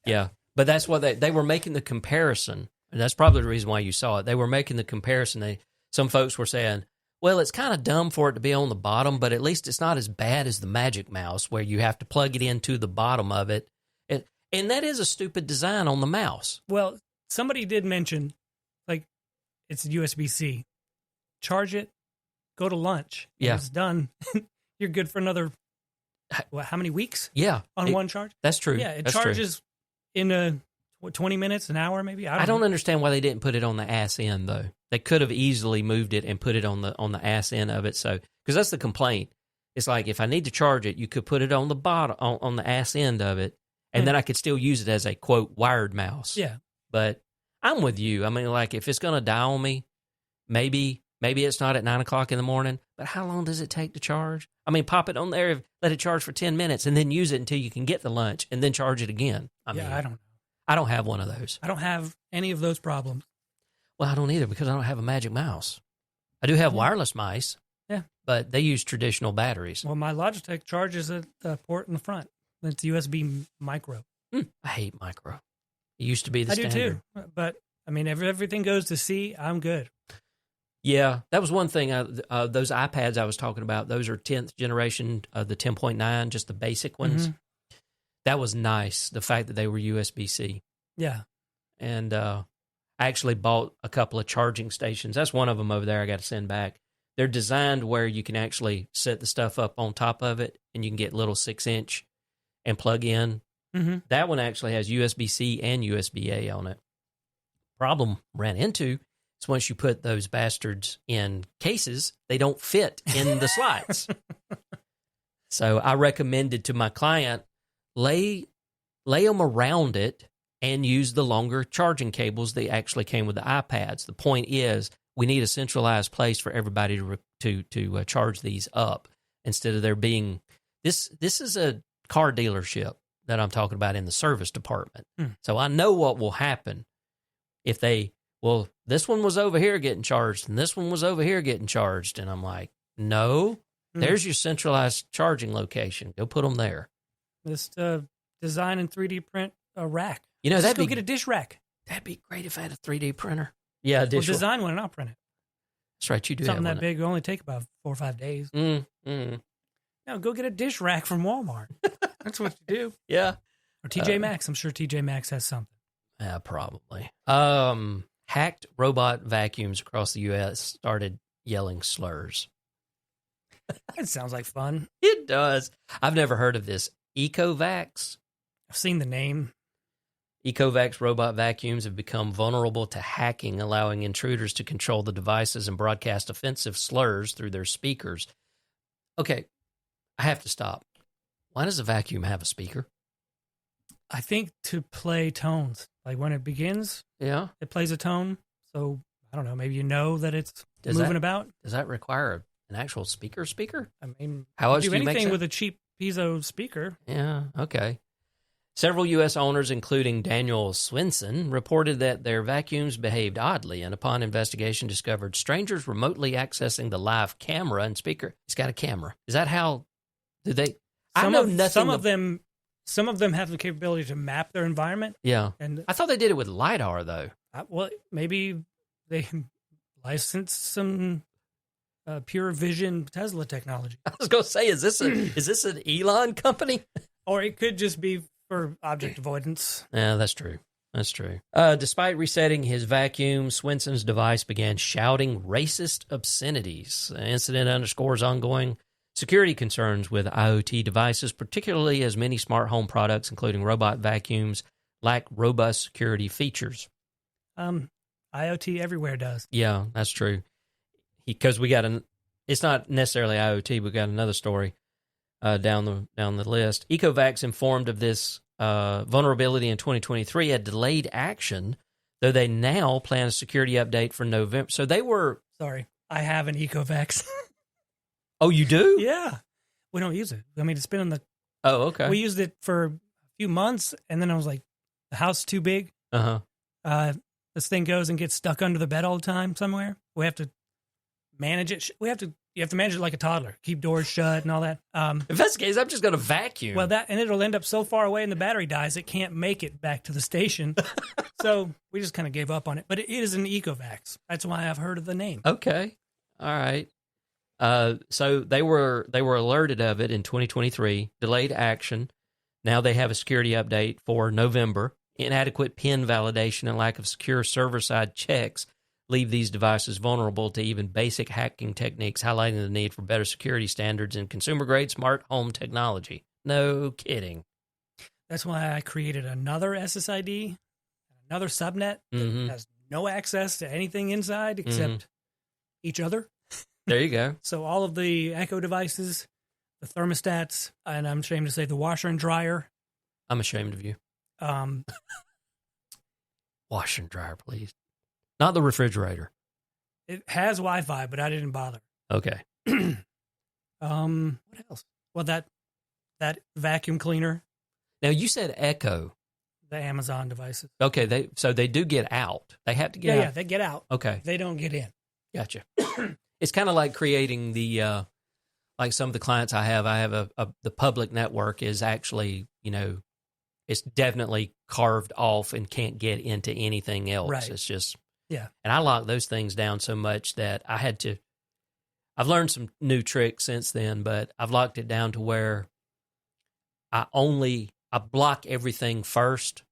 Yeah. But that's what they were making the comparison. And that's probably the reason why you saw it. They were making the comparison. Some folks were saying, well, it's kind of dumb for it to be on the bottom, but at least it's not as bad as the Magic Mouse where you have to plug it into the bottom of it. And that is a stupid design on the mouse.
Well, somebody did mention, like, it's USB-C. Charge it, go to lunch.
Yeah.
It's done. You're good for another how many weeks
Yeah.
on one charge?
That's true.
Yeah, it
That's true.
charges in 20 minutes, an hour maybe.
I don't understand why they didn't put it on the ass end though. They could have easily moved it and put it on the ass end of it. So because that's the complaint. It's like if I need to charge it, you could put it on the bottom on the ass end of it, and then I could still use it as a quote wired mouse.
Yeah,
But I'm with you. I mean, like if it's gonna die on me, maybe it's not at 9 o'clock in the morning. But how long does it take to charge? I mean, pop it on there, let it charge for 10 minutes, and then use it until you can get the lunch, and then charge it again. I don't have one of those.
I don't have any of those problems.
Well, I don't either because I don't have a magic mouse. I do have wireless mice.
Yeah.
But they use traditional batteries.
Well, my Logitech charges at the port in the front. It's USB micro.
I hate micro. It used to be the standard.
I do too. But, I mean, if everything goes to C, I'm good.
Yeah, that was one thing. Those iPads I was talking about, those are 10th generation, the 10.9, just the basic ones. Mm-hmm. That was nice, the fact that they were USB-C.
Yeah.
And I actually bought a couple of charging stations. That's one of them over there I got to send back. They're designed where you can actually set the stuff up on top of it, and you can get little 6-inch and plug in. Mm-hmm. That one actually has USB-C and USB-A on it. Problem ran into is once you put those bastards in cases, they don't fit in the slots. So I recommended to my client, lay them around it and use the longer charging cables that actually came with the iPads. The point is, we need a centralized place for everybody to charge these up instead of there being this is a car dealership that I'm talking about in the service department. So I know what will happen if this one was over here getting charged and this one was over here getting charged. And I'm like, no, there's your centralized charging location. Go put them there.
Just design and 3D print a rack.
You know,
go get a dish rack.
That'd be great if I had a 3D printer. Yeah,
Well, design one and I'll print it.
That's right, you do
Something
have
that big will only take about 4 or 5 days. No, go get a dish rack from Walmart. That's what you do.
Yeah.
Or TJ Maxx. I'm sure TJ Maxx has something.
Yeah, probably. Hacked robot vacuums across the U.S. started yelling slurs.
That sounds like fun.
It does. I've never heard of this. Ecovacs?
I've seen the name.
Ecovacs robot vacuums have become vulnerable to hacking, allowing intruders to control the devices and broadcast offensive slurs through their speakers. Okay, I have to stop. Why does a vacuum have a speaker?
I think to play tones. Like when it begins,
yeah,
it plays a tone. So, I don't know, maybe you know that it's moving about.
Does that require an actual speaker? I
mean,
how else
do
you
anything
make
with a cheap piezo speaker.
Yeah, okay. Several U.S. owners, including Daniel Swenson, reported that their vacuums behaved oddly, and upon investigation discovered strangers remotely accessing the live camera and speaker. He's got a camera. Is that how? Did they? I know nothing.
Some of them have the capability to map their environment.
Yeah,
and
I thought they did it with LiDAR though.
Well, maybe they licensed some pure vision Tesla technology.
I was going to say, is this an Elon company?
Or it could just be for object avoidance.
Yeah, that's true. That's true. Despite resetting his vacuum, Swenson's device began shouting racist obscenities. The incident underscores ongoing security concerns with IoT devices, particularly as many smart home products, including robot vacuums, lack robust security features.
IoT everywhere does.
Yeah, that's true. Because it's not necessarily IoT. We got another story down the list. Ecovacs informed of this vulnerability in 2023 had delayed action, though they now plan a security update for November. So they were...
Sorry, I have an Ecovacs.
Oh, you do?
Yeah. We don't use it. I mean, it's been in the...
Oh, okay.
We used it for a few months, and then I was like, the house is too big.
Uh-huh.
This thing goes and gets stuck under the bed all the time somewhere. We have to manage it. You have to manage it like a toddler. Keep doors shut and all that.
If that's the case, I'm just going to vacuum.
Well, and it'll end up so far away and the battery dies, it can't make it back to the station. So we just kind of gave up on it. But it is an Ecovacs. That's why I've heard of the name.
Okay. All right. So they were alerted of it in 2023, delayed action. Now they have a security update for November. Inadequate PIN validation and lack of secure server-side checks leave these devices vulnerable to even basic hacking techniques, highlighting the need for better security standards in consumer-grade smart home technology. No kidding.
That's why I created another SSID, another subnet that has no access to anything inside except each other.
There you go.
So all of the Echo devices, the thermostats, and I'm ashamed to say the washer and dryer.
I'm ashamed of you. Washer and dryer, please. Not the refrigerator.
It has Wi-Fi, but I didn't bother.
Okay.
What else? Well, that vacuum cleaner,
Now, you said Echo.
the Amazon devices.
Okay, they do get out. They have to get out.
Yeah, they get out.
Okay,
They don't get in.
gotcha. It's kind of like creating the, like some of the clients I have the public network is actually, it's definitely carved off and can't get into anything else.
Right.
It's just,
Yeah.
And I lock those things down so much that I've learned some new tricks since then, but I've locked it down to where I block everything first,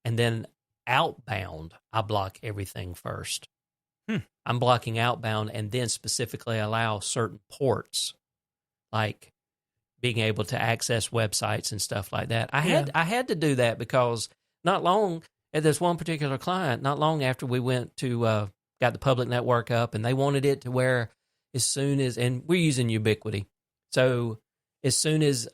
and then outbound, I block everything first. I'm blocking outbound and then specifically allow certain ports, like being able to access websites and stuff like that. I had to do that because not long at this one particular client, not long after we went to got the public network up, and they wanted it to where as soon as, and we're using Ubiquity, so as soon as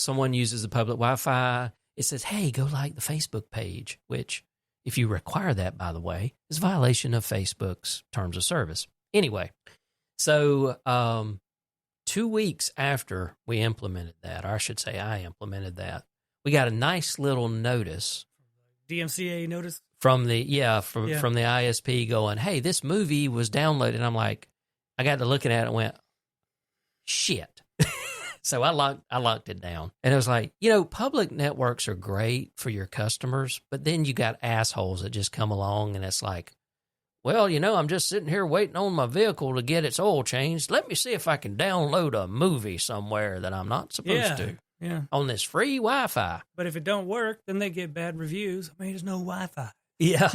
someone uses the public Wi-Fi, it says, hey, go like the Facebook page, which, if you require that, by the way, is a violation of Facebook's terms of service. Anyway, so 2 weeks after we implemented that, or I should say I implemented that, we got a nice little notice.
DMCA notice?
From the ISP going, hey, this movie was downloaded. And I'm like, I got to looking at it and went, shit. So I locked it down. And it was like, public networks are great for your customers, but then you got assholes that just come along and it's like, well, I'm just sitting here waiting on my vehicle to get its oil changed. Let me see if I can download a movie somewhere that I'm not supposed to.
Yeah.
On this free Wi-Fi.
But if it don't work, then they get bad reviews. I mean, there's no Wi-Fi.
Yeah.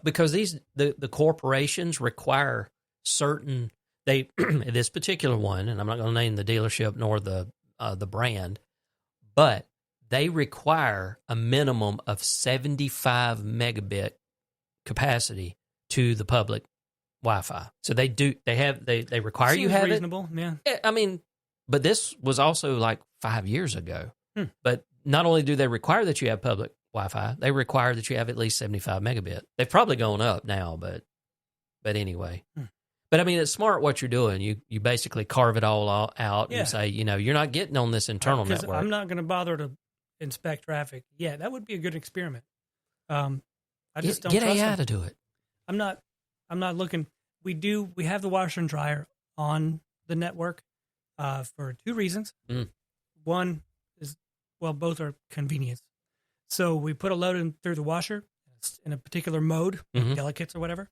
Because the corporations require certain, this particular one, and I'm not going to name the dealership nor the brand, but they require a minimum of 75 megabit capacity to the public Wi-Fi. So they require
Seems
you have
reasonable,
it.
Yeah.
I mean, but this was also like 5 years ago. But not only do they require that you have public Wi-Fi, they require that you have at least 75 megabit. They've probably gone up now, but anyway. But I mean, it's smart what you're doing. You basically carve it all out and say, you're not getting on this internal network.
I'm not going to bother to inspect traffic. Yeah, that would be a good experiment. I just don't
get
trust
AI
them.
to do it.
I'm not looking. We have the washer and dryer on the network for two reasons. One is, both are convenience. So we put a load in through the washer in a particular mode, delicates or whatever.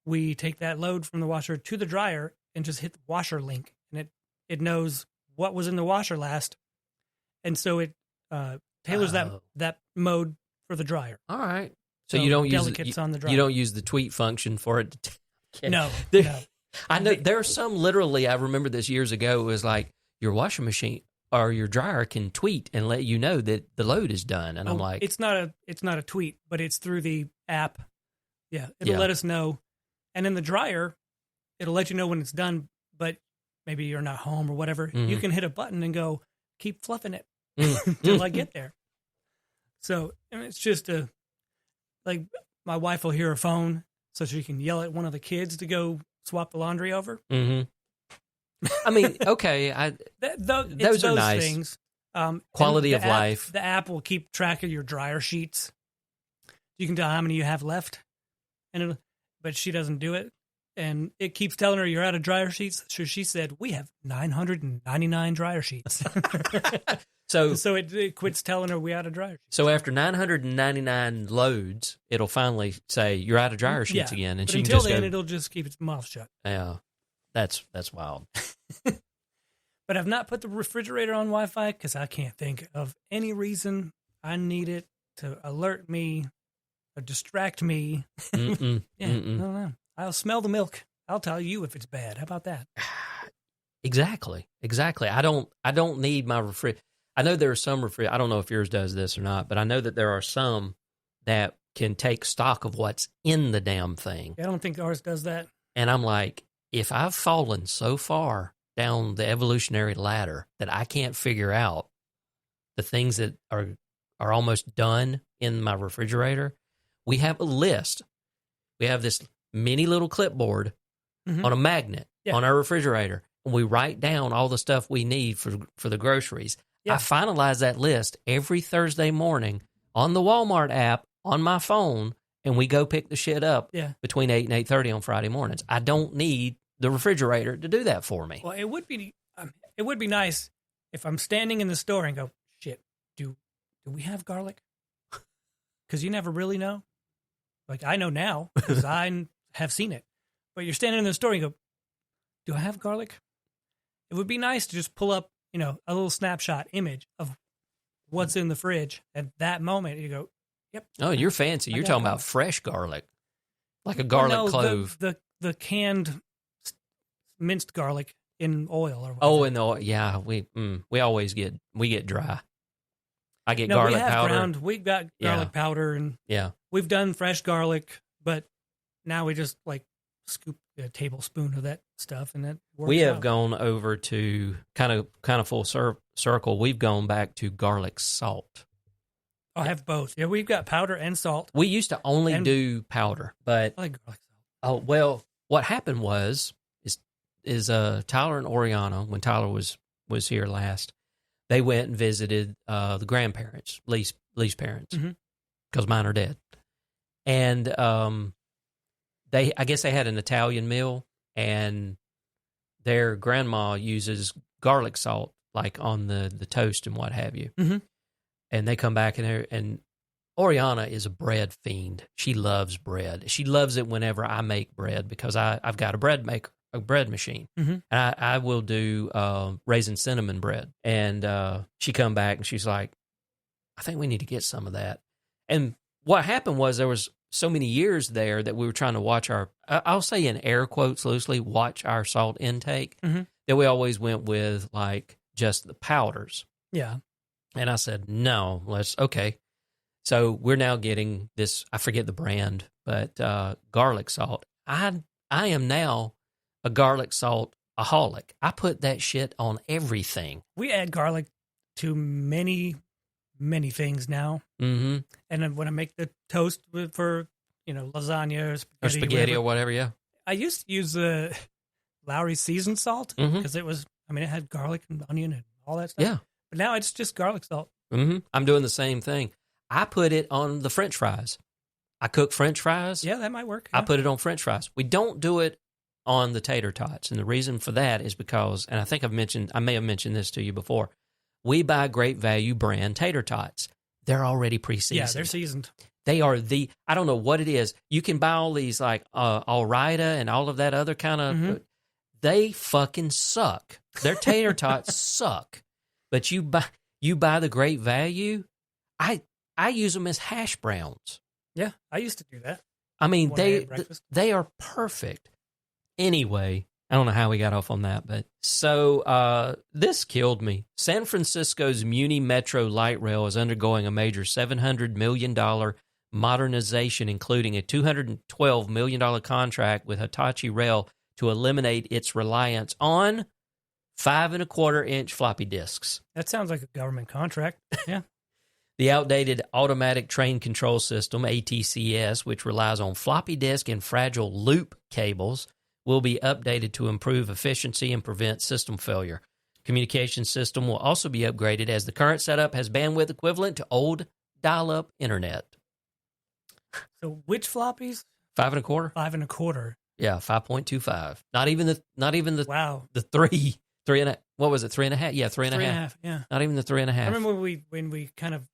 We take that load from the washer to the dryer and just hit the washer link, and it knows what was in the washer last, and so it tailors that mode for the dryer.
All right. So you don't
on the dryer.
You don't use the tweet function for it.
No.
I know there are some. Literally, I remember this years ago. It was like your washing machine or your dryer can tweet and let you know that the load is done. And I'm like,
it's not a tweet, but it's through the app. Yeah, it'll let us know. And in the dryer, it'll let you know when it's done. But maybe you're not home or whatever. You can hit a button and go, keep fluffing it until I get there. So it's just like my wife will hear her phone so she can yell at one of the kids to go swap the laundry over.
I mean, okay, those are nice
things.
Quality of life.
The app will keep track of your dryer sheets. You can tell how many you have left, but she doesn't do it, and it keeps telling her you're out of dryer sheets. So she said we have 999 dryer sheets. So it quits telling her we out of dryer sheets.
So after 999 loads, it'll finally say you're out of dryer sheets again, and
but
she
until
can
then, it'll just keep its mouth shut.
Yeah, that's wild.
But I've not put the refrigerator on Wi-Fi because I can't think of any reason I need it to alert me distract me.
Mm-mm,
Yeah,
mm-mm.
I don't know. I'll smell the milk. I'll tell you if it's bad. How about that?
Exactly. I don't need my refrigerator. I know there are some refrigerator. I don't know if yours does this or not, but I know that there are some that can take stock of what's in the damn thing.
I don't think ours does that.
And I'm like, if I've fallen so far down the evolutionary ladder that I can't figure out the things that are almost done in my refrigerator, we have a list. We have this mini little clipboard on a magnet on our refrigerator. And we write down all the stuff we need for the groceries.
Yeah.
I finalize that list every Thursday morning on the Walmart app on my phone, and we go pick the shit up between 8 and 8:30 on Friday mornings. I don't need the refrigerator to do that for me.
Well, it would be nice if I'm standing in the store and go, shit, do we have garlic? Because you never really know. Like, I know now because I have seen it. But you're standing in the store and you go, do I have garlic? It would be nice to just pull up, a little snapshot image of what's in the fridge. At that moment, you go, yep.
Oh, you're fancy. You're talking about fresh garlic, like a garlic clove.
The canned minced garlic in oil or whatever.
Oh, in the oil. Yeah, we always get dry. I get garlic powder.
We've got garlic powder, and we've done fresh garlic, but now we just like scoop a tablespoon of that stuff, and that works
We have
out.
gone over to kind of full circle. We've gone back to garlic salt.
I have both. Yeah, we've got powder and salt.
We used to only do powder, but
I like garlic salt.
oh well. What happened is Tyler and Oriana, when Tyler was here last, they went and visited the grandparents, Lee's parents, because mine are dead, and I guess they had an Italian meal, and their grandma uses garlic salt like on the toast and what have you.
Mm-hmm.
And they come back and Oriana is a bread fiend. She loves bread. She loves it whenever I make bread because I've got a bread machine.
Mm-hmm.
And I will do raisin cinnamon bread. And she come back and she's like, I think we need to get some of that. And what happened was there was so many years there that we were trying to watch I'll say in air quotes loosely, watch our salt intake, that we always went with like just the powders.
Yeah.
And I said, no, okay. So we're now getting this, I forget the brand, but garlic salt. I am now a garlic salt-aholic. I put that shit on everything.
We add garlic to many, many things now.
Mm-hmm.
And then when I make the toast for, lasagna
Or spaghetti or whatever, yeah.
I used to use Lowry's seasoned salt because it had garlic and onion and all that stuff.
Yeah.
But now it's just garlic salt.
Mm-hmm. I'm doing the same thing. I put it on the French fries. I cook French fries.
Yeah, that might work. Yeah.
I put it on French fries. We don't do it on the tater tots. And the reason for that is because, and I may have mentioned this to you before, we buy Great Value brand tater tots. They're already pre-seasoned.
Yeah, they're seasoned.
They are I don't know what it is. You can buy all these like Alrida and all of that other kind of, they fucking suck. Their tater tots suck. But you buy the Great Value, I use them as hash browns.
Yeah, I used to do that.
I mean, they are perfect. Anyway, I don't know how we got off on that, but so this killed me. San Francisco's Muni Metro Light Rail is undergoing a major $700 million modernization, including a $212 million contract with Hitachi Rail to eliminate its reliance on 5.25-inch floppy disks.
That sounds like a government contract. Yeah.
The outdated automatic train control system, ATCS, which relies on floppy disk and fragile loop cables, will be updated to improve efficiency and prevent system failure. Communication system will also be upgraded as the current setup has bandwidth equivalent to old dial-up internet.
So which floppies?
5.25?
5.25.
Yeah, 5.25. Not even the
wow.
The three and a, what was it? 3.5? Yeah, 3.5.
Yeah.
Not even the 3.5.
I remember when we kind of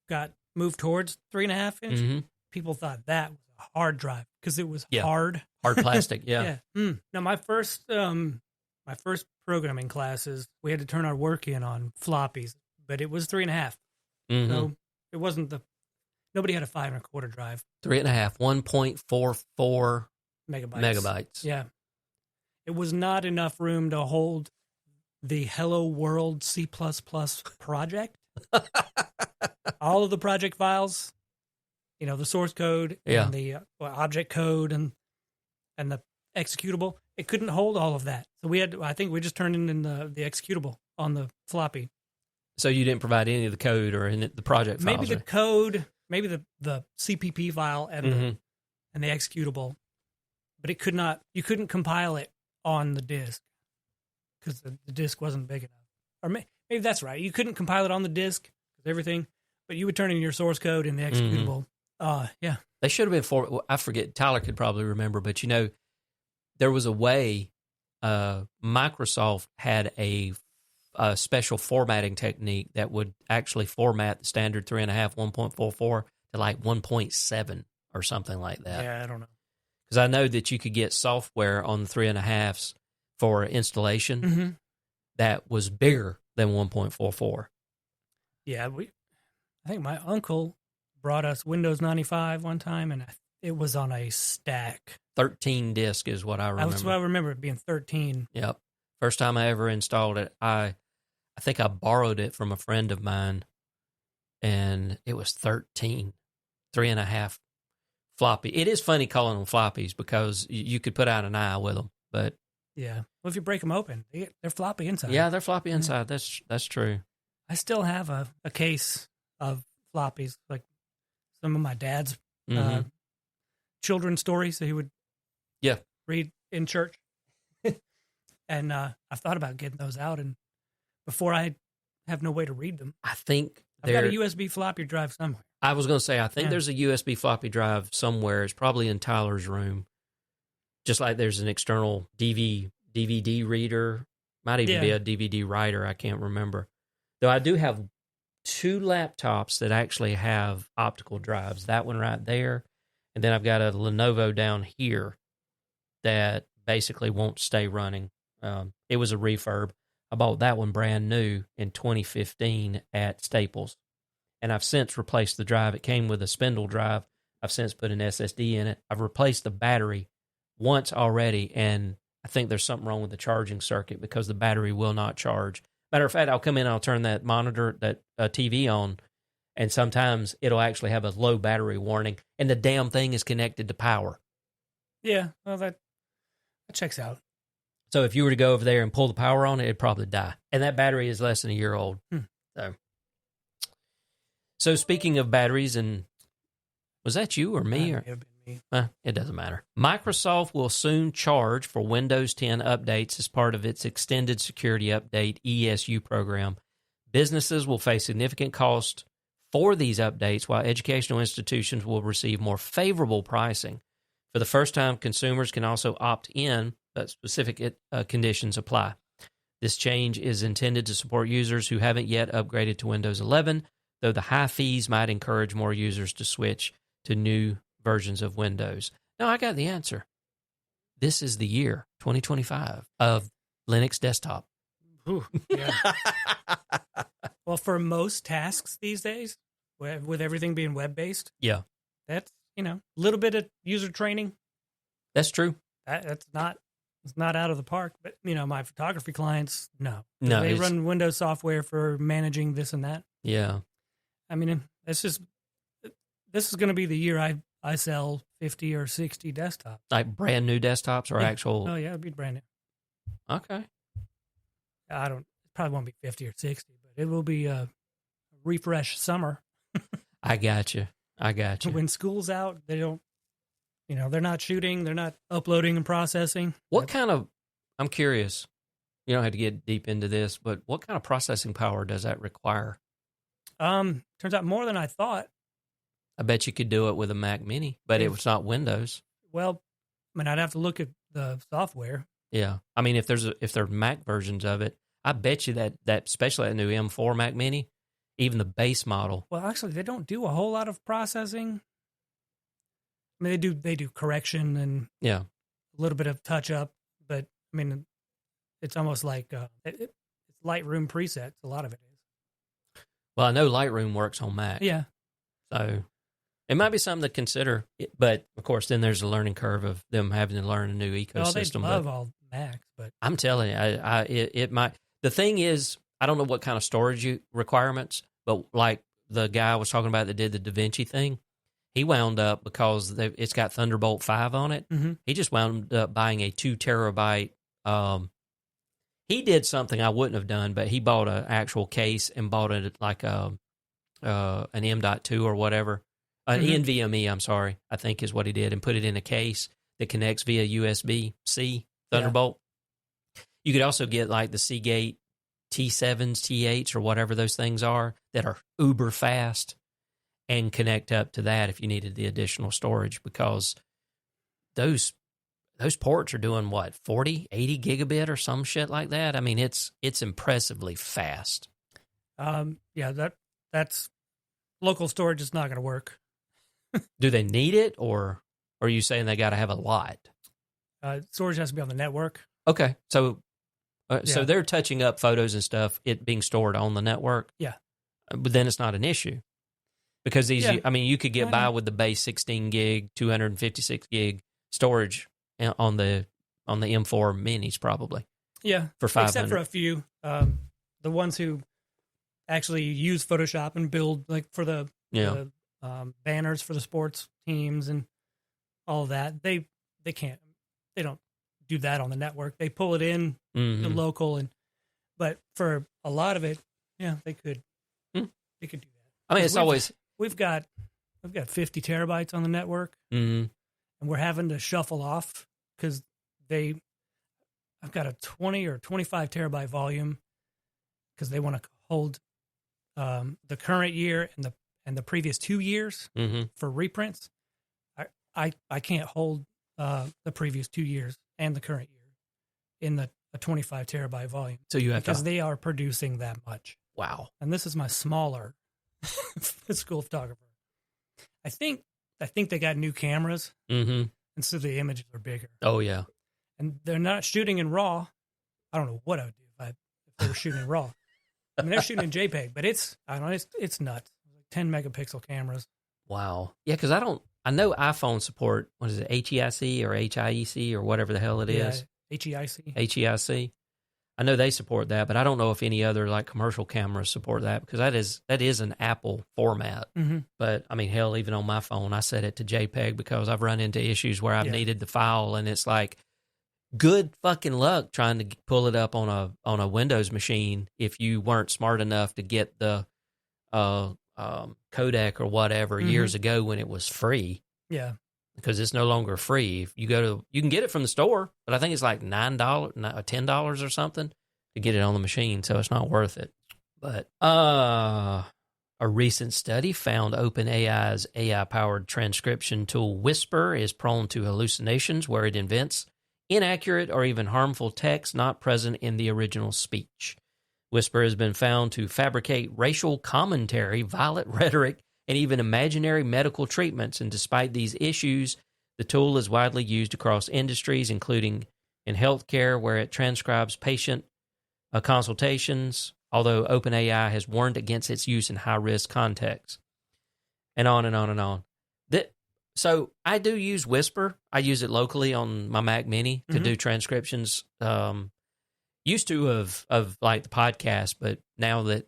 got moved towards 3.5 inch.
Mm-hmm.
People thought that was a hard drive because it was hard
plastic. Yeah.
Yeah. Now my first programming classes, we had to turn our work in on floppies, but it was 3.5.
Mm-hmm.
So it wasn't Nobody had a 5.25 drive.
3.5, 1.44
Megabytes.
megabytes.
Yeah. It was not enough room to hold the Hello World C++ project. All of the project files, the source code and the object code and the executable. It couldn't hold all of that. So I think we just turned in the executable on the floppy.
So you didn't provide any of the code or in the project files?
Maybe the code, maybe the CPP file and the executable, but you couldn't compile it on the disk because the disk wasn't big enough. Or maybe that's right. You couldn't compile it on the disk, everything, but you would turn in your source code in the executable. Yeah.
They should have been I forget, Tyler could probably remember, but there was a way Microsoft had a special formatting technique that would actually format the standard 3.5, 1.44 to like 1.7 or something like that.
Yeah, I don't know.
Because I know that you could get software on the 3.5s for installation that was bigger than 1.44.
Yeah, I think my uncle brought us Windows 95 one time, and it was on a stack.
13 disc is what I remember.
That's what I remember, it being 13.
Yep. First time I ever installed it, I think I borrowed it from a friend of mine, and it was 13, 3.5 floppy. It is funny calling them floppies because you could put out an eye with them, but
yeah. Well, if you break them open, they're floppy inside.
Yeah, they're floppy inside. That's true.
I still have a case of floppies, like some of my dad's children's stories that he would read in church. And I've thought about getting those out, and before I have no way to read them.
I think
I've got a USB floppy drive somewhere.
I was going to say, I think there's a USB floppy drive somewhere. It's probably in Tyler's room. Just like there's an external DVD reader. Might even be a DVD writer. I can't remember. Though I do have 2 laptops that actually have optical drives. That one right there. And then I've got a Lenovo down here that basically won't stay running. It was a refurb. I bought that one brand new in 2015 at Staples. And I've since replaced the drive. It came with a spindle drive. I've since put an SSD in it. I've replaced the battery once already, and I think there's something wrong with the charging circuit because the battery will not charge. Matter of fact, I'll come in and I'll turn that monitor, that TV on, and sometimes it'll actually have a low battery warning, and the damn thing is connected to power.
Yeah, well, that checks out.
So if you were to go over there and pull the power on it, it'd probably die. And that battery is less than a year old. So speaking of batteries, and was that you or me? It doesn't matter. Microsoft will soon charge for Windows 10 updates as part of its Extended Security Update ESU program. Businesses will face significant cost for these updates, while educational institutions will receive more favorable pricing. For the first time, consumers can also opt in, but specific conditions apply. This change is intended to support users who haven't yet upgraded to Windows 11, though the high fees might encourage more users to switch to new versions of Windows. Now, I got the answer. This is the year, 2025, of Linux desktop.
Ooh, yeah. Well, for most tasks these days, with everything being web-based, that's, a little bit of user training.
That's true.
It's not out of the park. But, my photography clients, no.
No.
They run Windows software for managing this and that.
Yeah.
I mean, this is going to be the year I sell 50 or 60 desktops.
Like brand new desktops or actual?
Oh, yeah, it'd be brand new.
Okay.
It probably won't be 50 or 60, but it will be a refresh summer.
I got you.
When school's out, they don't, they're not shooting, they're not uploading and processing.
I'm curious, you don't have to get deep into this, but what kind of processing power does that require?
Turns out more than I thought.
I bet you could do it with a Mac Mini, but it was not Windows.
Well, I'd have to look at the software.
Yeah. I mean, if there are Mac versions of it, I bet you that especially that new M4 Mac Mini, even the base model.
Well, actually, they don't do a whole lot of processing. I mean, they do correction and a little bit of touch up, but I mean, it's almost like it's Lightroom presets. A lot of it is.
Well, I know Lightroom works on Mac.
Yeah.
So It might be something to consider, but of course, then there's a learning curve of them having to learn a new
Well, they
ecosystem.
love all Macs, but
I'm telling you, it might. The thing is, I don't know what kind of storage requirements, but like the guy I was talking about that did the DaVinci thing, he wound up because it's got Thunderbolt 5 on it.
mm-hmm.
He just wound up buying a 2 terabyte. He did something I wouldn't have done, but he bought an actual case and bought it like an M.2 or whatever. An NVMe, I'm sorry, I think is what he did, and put it in a case that connects via USB-C Thunderbolt. Yeah. You could also get like the Seagate T7s, T8s, or whatever those things are that are uber fast and connect up to that if you needed the additional storage, because those ports are doing what, 40, 80 gigabit or some shit like that. I mean, it's impressively fast.
Yeah, that's local storage is not going to work.
Do they need it, or are you saying they got to have a lot?
Storage has to be on the network.
Okay, so
Yeah.
so they're touching up photos and stuff, it being stored on the network.
Yeah,
but then it's not an issue because these.
Yeah.
I mean, you could get by with the base 16 gig, 256 gig storage on the M4 minis probably.
Yeah,
for 500.
Except for a few, the ones who actually use Photoshop and build like for the banners for the sports teams and all of that. They don't do that on the network. They pull it in the local, but for a lot of it, yeah, they could they could do that.
I mean, it's always
we've got 50 terabytes on the network, and we're having to shuffle off because I've got a 20 or 25 terabyte volume because they want to hold the current year and the previous 2 years for reprints. I can't hold the previous 2 years and the current year in a 25 terabyte volume.
So you have
because they are producing that much.
Wow.
And this is my smaller school photographer. I think they got new cameras, and so the images are bigger.
Oh yeah.
And they're not shooting in RAW. I don't know what I would do if they were shooting in RAW. I mean, they're shooting in JPEG, but it's nuts. 10 megapixel cameras.
Wow. Yeah, because I know iPhone support, what is it, HEIC or HIEC or whatever the hell it is.
HEIC.
HEIC. I know they support that, but I don't know if any other like commercial cameras support that, because that is an Apple format. But I mean, hell, even on my phone, I set it to JPEG because I've run into issues where I've needed the file, and it's like good fucking luck trying to pull it up on a Windows machine if you weren't smart enough to get the codec or whatever years ago when it was free.
Yeah.
Because it's no longer free. If you you can get it from the store, but I think it's like $9, $10 or something to get it on the machine, so it's not worth it. But a recent study found OpenAI's AI-powered transcription tool Whisper is prone to hallucinations where it invents inaccurate or even harmful text not present in the original speech. Whisper has been found to fabricate racial commentary, violent rhetoric, and even imaginary medical treatments. And despite these issues, the tool is widely used across industries, including in healthcare, where it transcribes patient consultations, although OpenAI has warned against its use in high-risk contexts. And on and on and on. So I do use Whisper. I use it locally on my Mac Mini to do transcriptions. Used to of like the podcast, but now that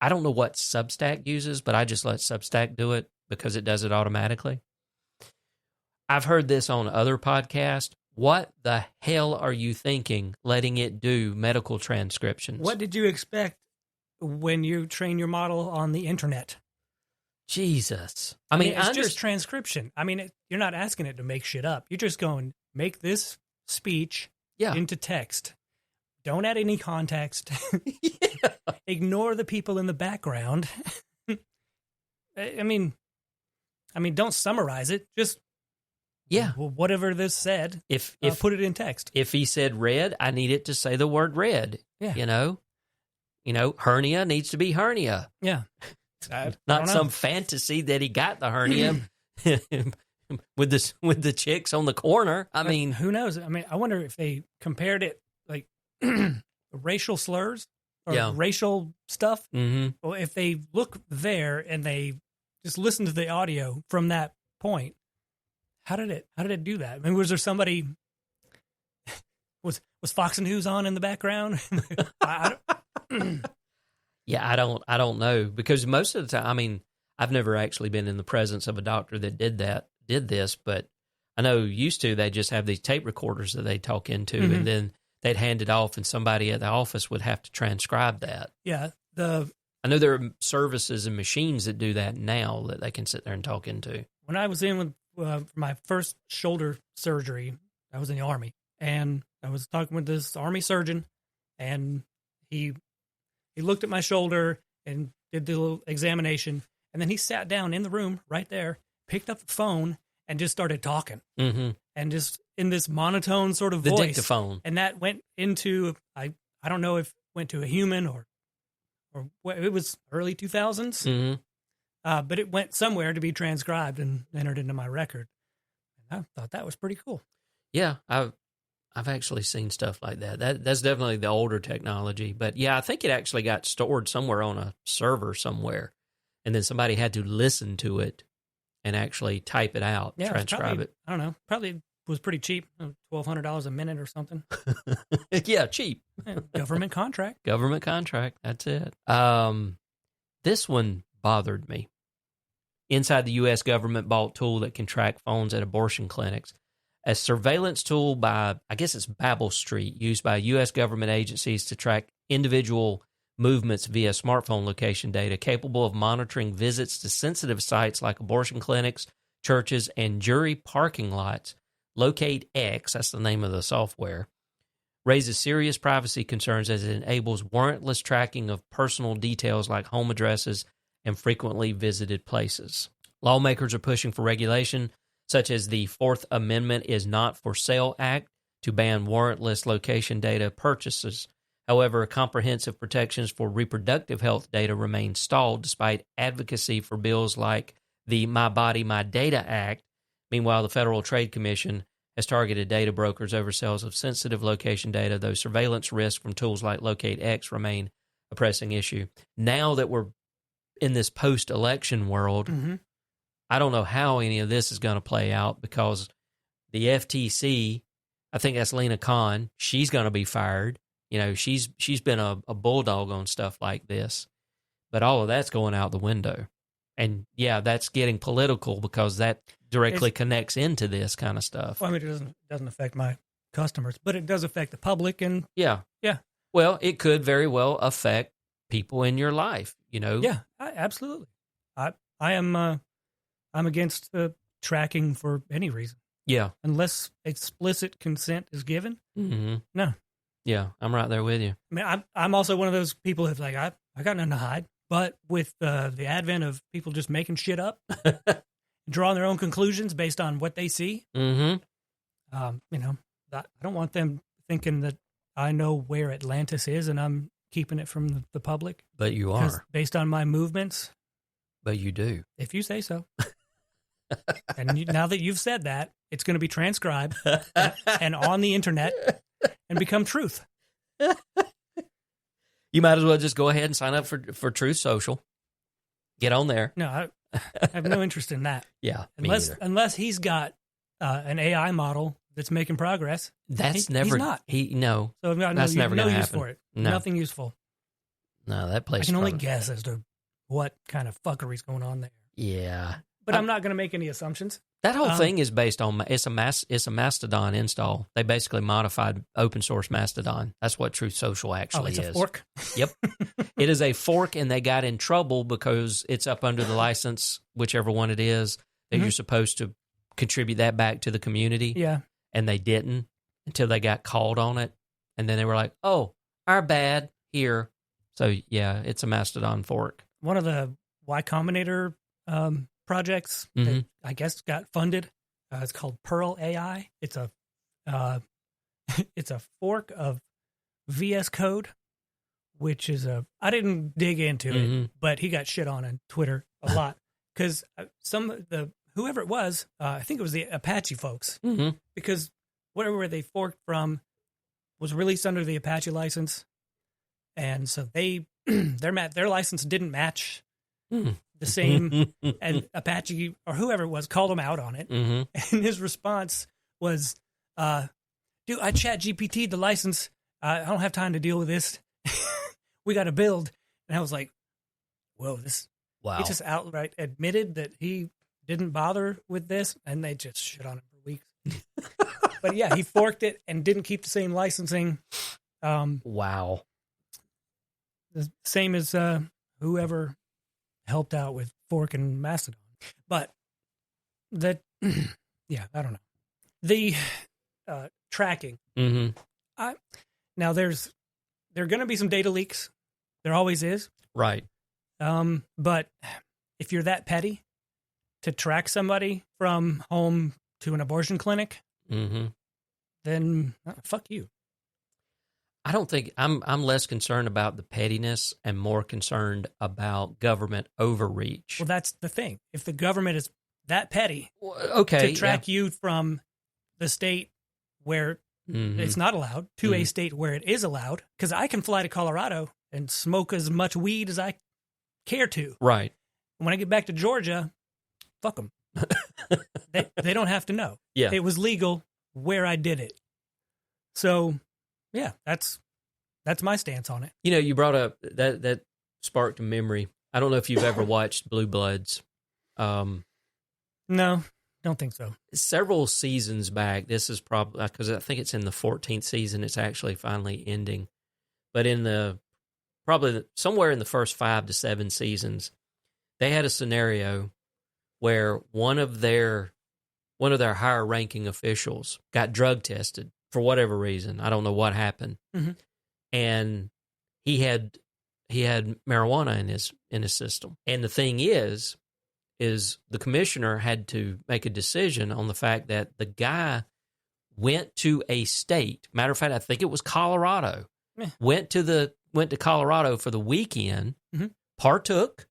I don't know what Substack uses, but I just let Substack do it because it does it automatically. I've heard this on other podcasts. What the hell are you thinking letting it do medical transcriptions?
What did you expect when you train your model on the internet?
Jesus. I mean,
it's just transcription. I mean, you're not asking it to make shit up. You're just going, make this speech into text. Don't add any context. Ignore the people in the background. I mean, don't summarize it. Just whatever this said. If put it in text.
If he said red, I need it to say the word red. Yeah. You know, hernia needs to be hernia.
Yeah.
Not some fantasy that he got the hernia with the chicks on the corner. I mean,
who knows? I mean, I wonder if they compared it like racial slurs or racial stuff. Well, if they look there and they just listen to the audio from that point. How did it do that? I mean, was there somebody? Was Fox News on in the background?
Yeah, I don't know, because most of the time, I mean, I've never actually been in the presence of a doctor that did this, but I know used to, they just have these tape recorders that they talk into,
Mm-hmm.
and then they'd hand it off, and somebody at the office would have to transcribe that.
Yeah,
I know there are services and machines that do that now that they can sit there and talk into.
when I was in with for my first shoulder surgery, I was in the Army, and I was talking with this Army surgeon, and he looked at my shoulder and did the little examination, and then he sat down in the room right there, picked up the phone, and just started talking,
Mm-hmm.
and just in this monotone sort of
The
voice.
dictaphone.
And that went into, I don't know if it went to a human or it was early 2000s,
Mm-hmm.
but it went somewhere to be transcribed and entered into my record. And I thought that was pretty cool.
Yeah, I've actually seen stuff like that. That's definitely the older technology. But yeah, I think it actually got stored somewhere on a server somewhere, and then somebody had to listen to it and actually type it out,
Yeah,
transcribe it.
I don't know. Probably was pretty cheap, $1,200 a minute or something.
Yeah, cheap.
Government contract.
Government contract. That's it. This one bothered me. Inside the U.S. government bought tool that can track phones at abortion clinics. A surveillance tool by, I guess it's Babel Street, used by U.S. government agencies to track individual movements via smartphone location data, capable of monitoring visits to sensitive sites like abortion clinics, churches, and jury parking lots. Locate X, that's the name of the software, raises serious privacy concerns as it enables warrantless tracking of personal details like home addresses and frequently visited places. Lawmakers are pushing for regulation, such as the Fourth Amendment is Not for Sale Act, to ban warrantless location data purchases. However, comprehensive protections for reproductive health data remain stalled despite advocacy for bills like the My Body, My Data Act. Meanwhile, the Federal Trade Commission has targeted data brokers over sales of sensitive location data, though surveillance risks from tools like Locate X remain a pressing issue. Now that we're in this post-election world,
Mm-hmm.
I don't know how any of this is going to play out, because the FTC, I think that's Lena Khan, she's going to be fired. You know, she's been a bulldog on stuff like this, but all of that's going out the window. And yeah, that's getting political because that directly connects into this kind of stuff.
Well, I mean, it doesn't affect my customers, but it does affect the public. And
Yeah.
Yeah.
Well, it could very well affect people in your life, you know?
yeah, absolutely. I'm against tracking for any reason,
Yeah.
unless explicit consent is given.
Mm-hmm.
No.
Yeah, I'm right there with you.
I mean, I'm also one of those people who's like, I got nothing to hide. But with the advent of people just making shit up, drawing their own conclusions based on what they see,
Mm-hmm.
you know, I don't want them thinking that I know where Atlantis is and I'm keeping it from the public.
But you
'Cause
are.
based on my movements,
But you do.
if you say so. And now that you've said that, it's going to be transcribed and on the internet and become truth.
You might as well just go ahead and sign up for Truth Social. Get on there.
No, I have no interest in that.
Yeah, me either.
Unless he's got an AI model that's making progress.
That's
he's
never.
not.
No.
So I've got
That's never
no
gonna
use
happen.
for it.
No.
Nothing useful.
No, that place.
I can only guess as to what kind of fuckery's going on there.
Yeah,
But I'm not going to make any assumptions.
that whole thing is based on it's a Mastodon install. They basically modified open source Mastodon. That's what Truth Social actually
it's
is.
a fork.
Yep, it is a fork, and they got in trouble because it's up under the license, whichever one it is, that you're supposed to contribute that back to the community.
Yeah.
And they didn't until they got called on it, and then they were like, "Oh, our bad here." So yeah, it's a Mastodon fork.
One of the Y Combinator projects that I guess got funded. It's called Pearl AI. It's a it's a fork of VS Code, which is I didn't dig into it, but he got shit on Twitter a lot because whoever it was, I think it was the Apache folks, because whatever they forked from was released under the Apache license, and so their license didn't match the same, and Apache or whoever it was called him out on it. And his response was, dude, I chat GPT the license. I don't have time to deal with this. We got to build. And I was like, whoa,
Wow.
he just outright admitted that he didn't bother with this, and they just shit on him for weeks. But yeah, he forked it and didn't keep the same licensing.
Wow.
The same as whoever helped out with forking Mastodon. But that, yeah, I don't know. The tracking. Now there are going to be some data leaks. There always is.
Right.
But if you're that petty to track somebody from home to an abortion clinic, then fuck you.
I don't think I'm less concerned about the pettiness and more concerned about government overreach.
Well, that's the thing. If the government is that petty
Okay.
to track you from the state where it's not allowed to a state where it is allowed, because I can fly to Colorado and smoke as much weed as I care to.
Right.
When I get back to Georgia, fuck them. They don't have to know.
Yeah.
It was legal where I did it. So, yeah, that's my stance on it.
You know, you brought up that sparked a memory. I don't know if you've ever watched Blue Bloods.
No, don't think so.
Several seasons back, this is probably because I think it's in the 14th season. It's actually finally ending, but in probably somewhere in the first 5 to 7 seasons, they had a scenario where one of their higher ranking officials got drug tested for whatever reason. I don't know what happened, and he had marijuana in his system. And the thing is the commissioner had to make a decision on the fact that the guy went to a state. Matter of fact, I think it was Colorado. Went to Colorado for the weekend, partook,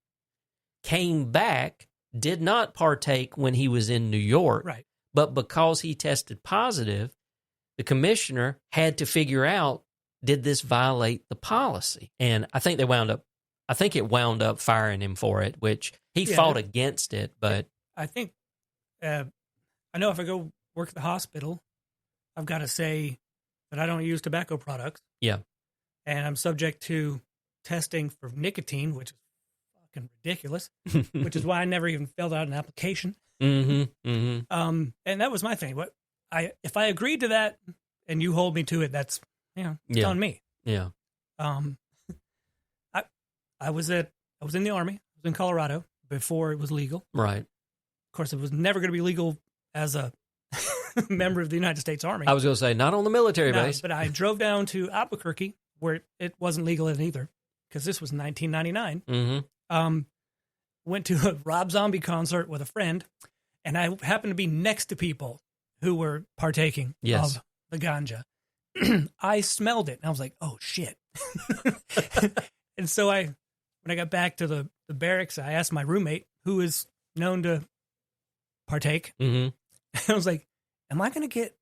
came back, did not partake when he was in New York.
Right.
But because he tested positive, the commissioner had to figure out, did this violate the policy? And I think it wound up firing him for it, which he fought against it. But
I think, I know if I go work at the hospital, I've got to say that I don't use tobacco products.
Yeah.
And I'm subject to testing for nicotine, which is fucking ridiculous, which is why I never even filled out an application. And that was my thing. If I agreed to that and you hold me to it, that's, it's on me.
Yeah.
I was in the Army. I was in Colorado before it was legal.
Right.
Of course, it was never going to be legal as a member of the United States Army.
I was going to say, not on the military base.
But I drove down to Albuquerque, where it wasn't legal in either, because this was 1999. Went to a Rob Zombie concert with a friend, and I happened to be next to people who were partaking of the ganja. I smelled it, and I was like, oh, shit. And so when I got back to the barracks, I asked my roommate, who is known to partake. I was like, am I going to get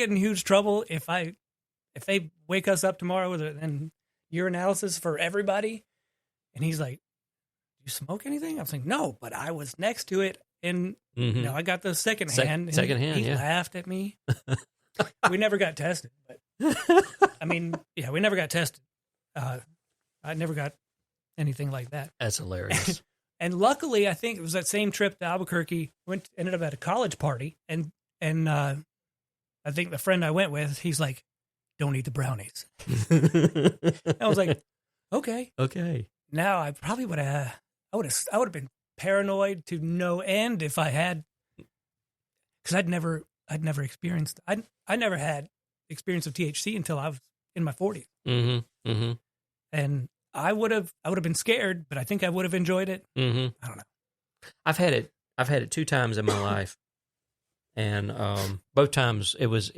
in huge trouble if they wake us up tomorrow with an urinalysis for everybody? And he's like, do you smoke anything? I was like, no, but I was next to it, and I got the second hand. He laughed at me. We never got tested, but we never got tested. I never got anything like that.
That's hilarious.
And luckily, I think it was that same trip to Albuquerque. Ended up at a college party, and I think the friend I went with, he's like, "Don't eat the brownies." I was like, "Okay." Now I probably would have. I would have been paranoid to no end if I had, because I'd never experienced. I never had experience of THC until I was in my 40s. And I would have been scared, but I think I would have enjoyed it. I don't know.
I've had it 2 times in my life, and both times it was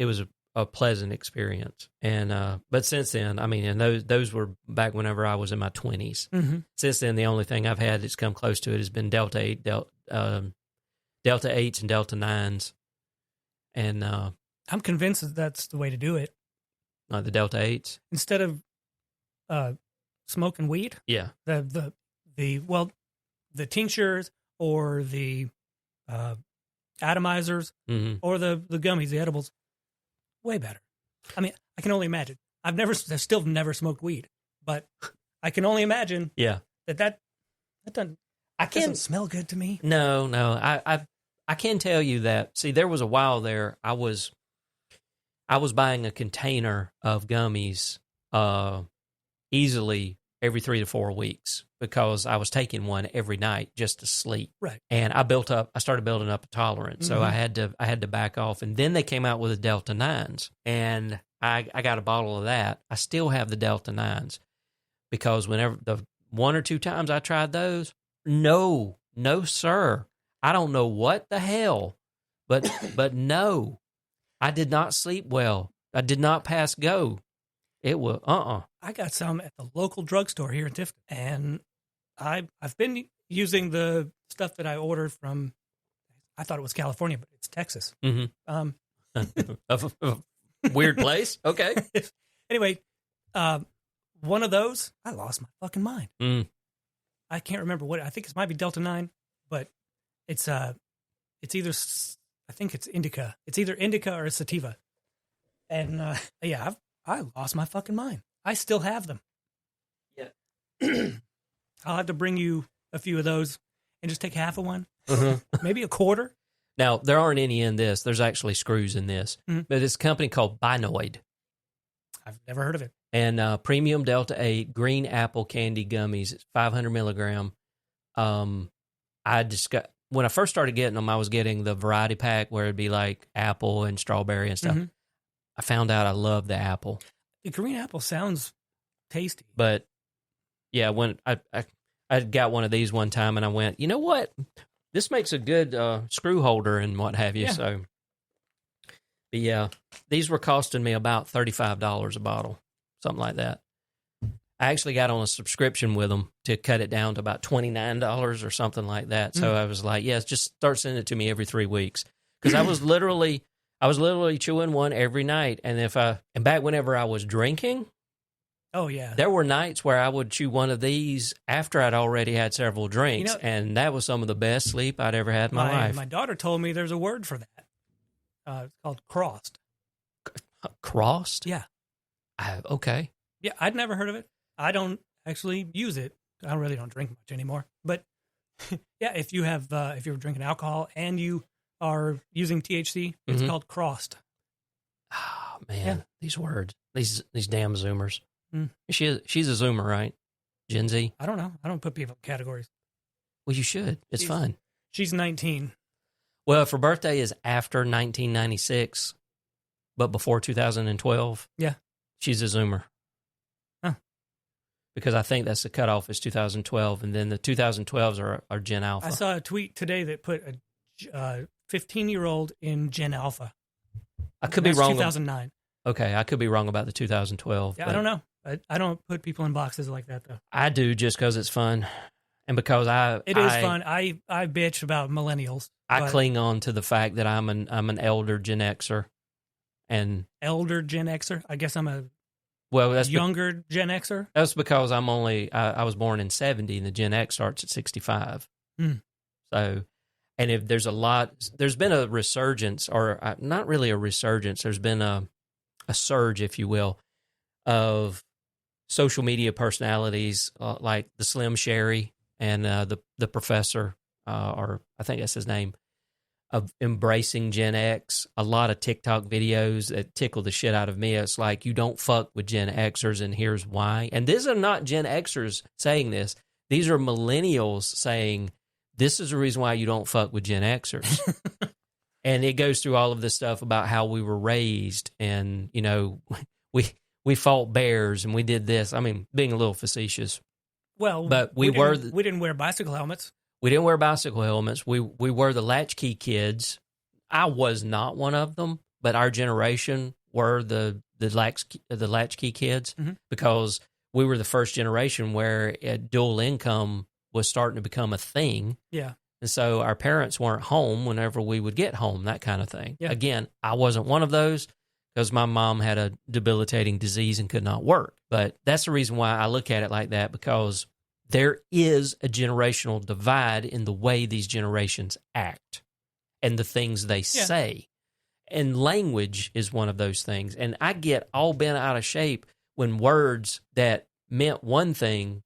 a pleasant experience. And but since then, and those were back whenever I was in my 20s. Since then, the only thing I've had that's come close to it has been Delta 8, Delta 8s, and Delta 9s. And
I'm convinced that that's the way to do it.
The Delta 8s
instead of smoking weed.
Yeah.
The the tinctures or the atomizers or the gummies, the edibles, way better. I mean, I can only imagine. I've still never smoked weed, but I can only imagine.
Yeah,
that doesn't smell good to me.
No, I can tell you that. See, there was a while there I was buying a container of gummies easily every 3 to 4 weeks because I was taking one every night just to sleep.
Right.
And I started building up a tolerance. So I had to back off. And then they came out with the Delta 9s. And I got a bottle of that. I still have the Delta 9s because whenever the 1 or 2 times I tried those, no, sir. I don't know what the hell, but no, I did not sleep well. I did not pass go. It was,
I got some at the local drugstore here in Tifton, and I've been using the stuff that I ordered from, I thought it was California, but it's Texas.
Mm-hmm. Weird place. Okay.
Anyway, one of those, I lost my fucking mind. I can't remember what, I think it might be Delta 9, but it's either, I think it's indica. It's either indica or sativa. And I lost my fucking mind. I still have them.
Yeah.
I'll have to bring you a few of those and just take half of one,
Uh-huh.
maybe a quarter.
Now, there aren't any in this. There's actually screws in this.
Mhm.
But it's a company called Binoid.
I've never heard of it.
And premium Delta 8 green apple candy gummies. It's 500 milligram. When I first started getting them, I was getting the variety pack where it'd be like apple and strawberry and stuff.
Mhm.
I found out I love the apple.
The green apple sounds tasty.
But yeah, when I got one of these one time and I went, you know what? This makes a good screw holder and what have you.
Yeah.
So, but yeah, these were costing me about $35 a bottle, something like that. I actually got on a subscription with them to cut it down to about $29 or something like that. So I was like, yes, just start sending it to me every 3 weeks. Because I was literally chewing one every night. And back whenever I was drinking,
Oh, yeah.
there were nights where I would chew one of these after I'd already had several drinks. And that was some of the best sleep I'd ever had in my life.
My daughter told me there's a word for that. It's called crossed.
Crossed?
Yeah.
Okay.
Yeah, I'd never heard of it. I don't actually use it. I really don't drink much anymore. But yeah, if you're drinking alcohol and you are using THC, it's called crossed.
Oh man, These words, these damn Zoomers.
Mm.
She's a Zoomer, right? Gen Z.
I don't know. I don't put people in categories.
Well, you should. It's fun.
She's 19.
Well, if her birthday is after 1996, but before 2012,
yeah,
she's a Zoomer.
Huh.
Because I think that's the cutoff is 2012, and then the 2012s are Gen Alpha.
I saw a tweet today that put a 15-year-old in Gen Alpha.
I could be wrong.
2009.
Okay, I could be wrong about the 2012.
Yeah, I don't know. I don't put people in boxes like that, though.
I do just because it's fun. And because
it is fun. I bitch about millennials.
I cling on to the fact that I'm an elder Gen Xer, and
elder Gen Xer. I guess I'm
that's
younger Gen Xer.
That's because I was born in 70, and the Gen X starts at 65. So, and if there's been a resurgence, or not really a resurgence. There's been a surge, if you will, of social media personalities like the Slim Sherry and the professor, or I think that's his name, of embracing Gen X. A lot of TikTok videos that tickle the shit out of me. It's like, you don't fuck with Gen Xers, and here's why. And these are not Gen Xers saying this. These are millennials saying, this is the reason why you don't fuck with Gen Xers. And it goes through all of this stuff about how we were raised, and, you know, we fought bears and we did this. I mean, being a little facetious.
Well,
but we
didn't wear bicycle helmets.
We didn't wear bicycle helmets. We were the latchkey kids. I was not one of them, but our generation were the latchkey kids, because we were the first generation where dual income was starting to become a thing.
Yeah.
And so our parents weren't home whenever we would get home, that kind of thing.
Yeah.
Again, I wasn't one of those because my mom had a debilitating disease and could not work. But that's the reason why I look at it like that, because there is a generational divide in the way these generations act and the things they say. And language is one of those things. And I get all bent out of shape when words that meant one thing,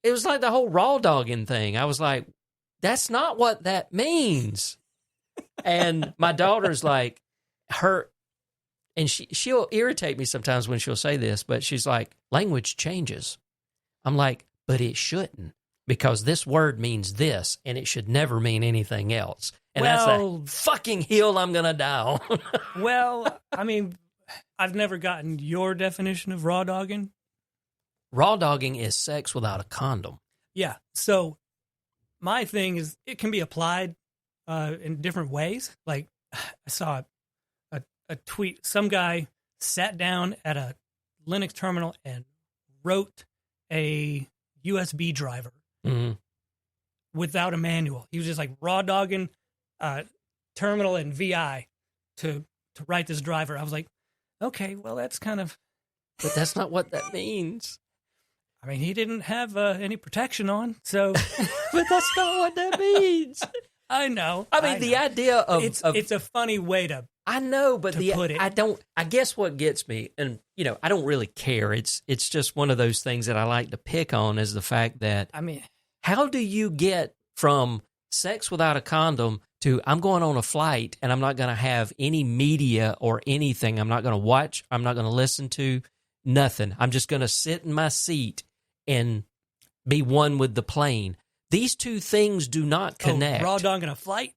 it was like the whole raw dogging thing. I was like, that's not what that means. And my daughter's like, and she'll irritate me sometimes when she'll say this, but she's like, language changes. I'm like, but it shouldn't, because this word means this, and it should never mean anything else. And that's a fucking hill I'm going to die on.
Well, I mean, I've never gotten your definition of raw dogging.
Raw dogging is sex without a condom.
Yeah. So my thing is it can be applied in different ways. Like I saw a tweet. Some guy sat down at a Linux terminal and wrote a USB driver without a manual. He was just like raw dogging terminal and VI to write this driver. I was like, okay, well, that's kind of...
But that's not what that means.
I mean, he didn't have any protection on, so...
But that's not what that means.
I know.
I mean, the idea of...
It's a funny way to...
I know, but
put it.
I guess what gets me, and, I don't really care. It's just one of those things that I like to pick on, is the fact that...
I mean...
How do you get from sex without a condom to I'm going on a flight and I'm not going to have any media or anything. I'm not going to watch. I'm not going to listen to nothing. I'm just going to sit in my seat and be one with the plane. These two things do not connect.
Raw dogging a flight?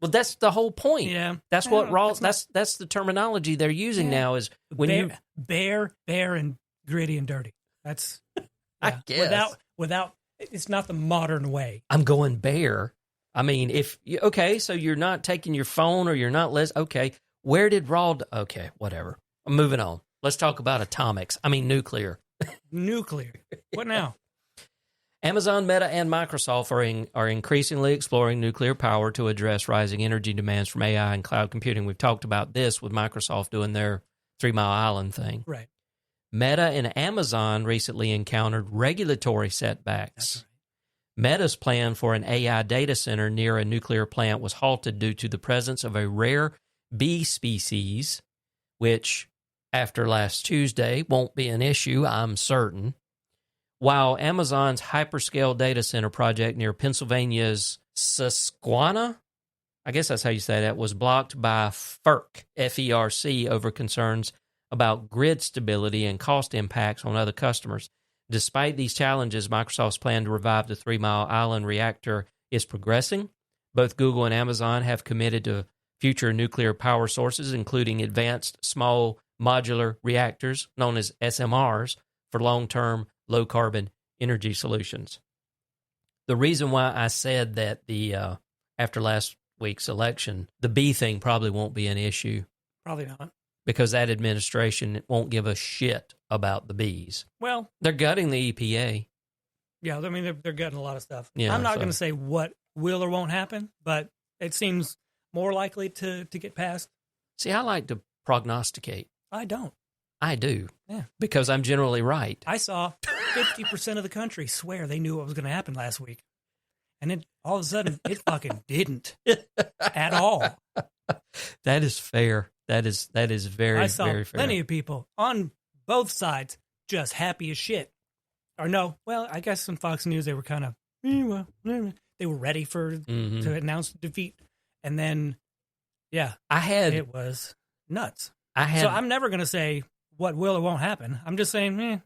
Well, that's the whole point.
Yeah.
That's what raw, that's the terminology they're using now, is when
bare and gritty and dirty. That's,
I guess.
Without, it's not the modern way.
I'm going bare. I mean, so you're not taking your phone or you're not okay, where did okay, whatever. I'm moving on. Let's talk about nuclear.
Nuclear. What now?
Amazon, Meta, and Microsoft are increasingly exploring nuclear power to address rising energy demands from AI and cloud computing. We've talked about this with Microsoft doing their 3 Mile Island thing.
Right.
Meta and Amazon recently encountered regulatory setbacks. Right. Meta's plan for an AI data center near a nuclear plant was halted due to the presence of a rare bee species, which, after last Tuesday, won't be an issue, I'm certain. While Amazon's hyperscale data center project near Pennsylvania's Susquehanna, I guess that's how you say that, was blocked by FERC, F-E-R-C, over concerns about grid stability and cost impacts on other customers. Despite these challenges, Microsoft's plan to revive the 3 Mile Island reactor is progressing. Both Google and Amazon have committed to future nuclear power sources, including advanced small modular reactors, known as SMRs, for long-term low-carbon energy solutions. The reason why I said that after last week's election, the bee thing probably won't be an issue.
Probably not.
Because that administration won't give a shit about the bees.
Well,
they're gutting the EPA.
Yeah, I mean, they're gutting a lot of stuff.
Yeah,
I'm not going to say what will or won't happen, but it seems more likely to get passed.
See, I like to prognosticate.
I don't.
I do.
Yeah.
Because I'm generally right.
I saw 50% of the country swear they knew what was going to happen last week. And then all of a sudden, it fucking didn't at all.
That is fair. That is very, very fair.
I saw plenty of people on both sides just happy as shit. Or no, well, I guess on Fox News they were kind of, they were ready to announce defeat. And then, yeah, it was nuts. So I'm never going to say what will or won't happen. I'm just saying,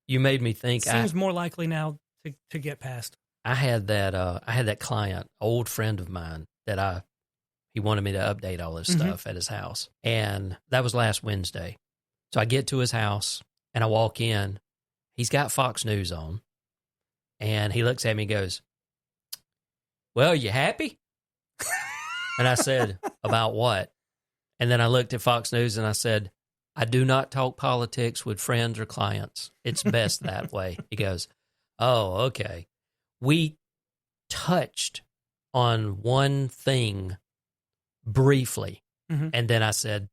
you made me think.
Seems more likely now to get past.
I had that client, old friend of mine, that he wanted me to update all this stuff at his house. And that was last Wednesday. So I get to his house and I walk in. He's got Fox News on. And he looks at me and goes, "Well, you happy?" And I said, "About what?" And then I looked at Fox News and I said, "I do not talk politics with friends or clients. It's best that way." He goes, "Oh, okay." We touched on one thing briefly. And then I said,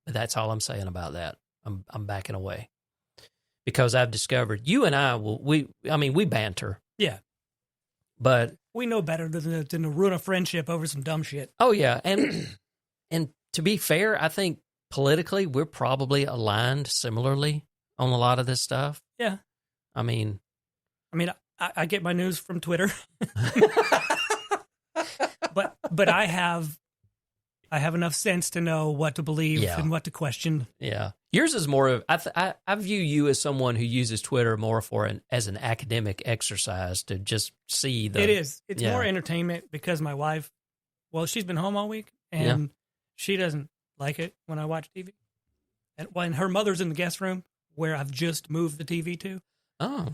"That's all I'm saying about that. I'm backing away." because I've discovered you and I we banter.
Yeah.
But
we know better than to ruin a friendship over some dumb shit.
Oh yeah, and to be fair, I think politically we're probably aligned similarly on a lot of this stuff.
Yeah.
I mean,
I get my news from Twitter, but I have enough sense to know what to believe and what to question.
Yeah, yours is more of I view you as someone who uses Twitter more as an academic exercise to just see the.
It is. It's more entertainment because my wife, she's been home all week and she doesn't like it when I watch TV. And when her mother's in the guest room where I've just moved the TV to.
Oh.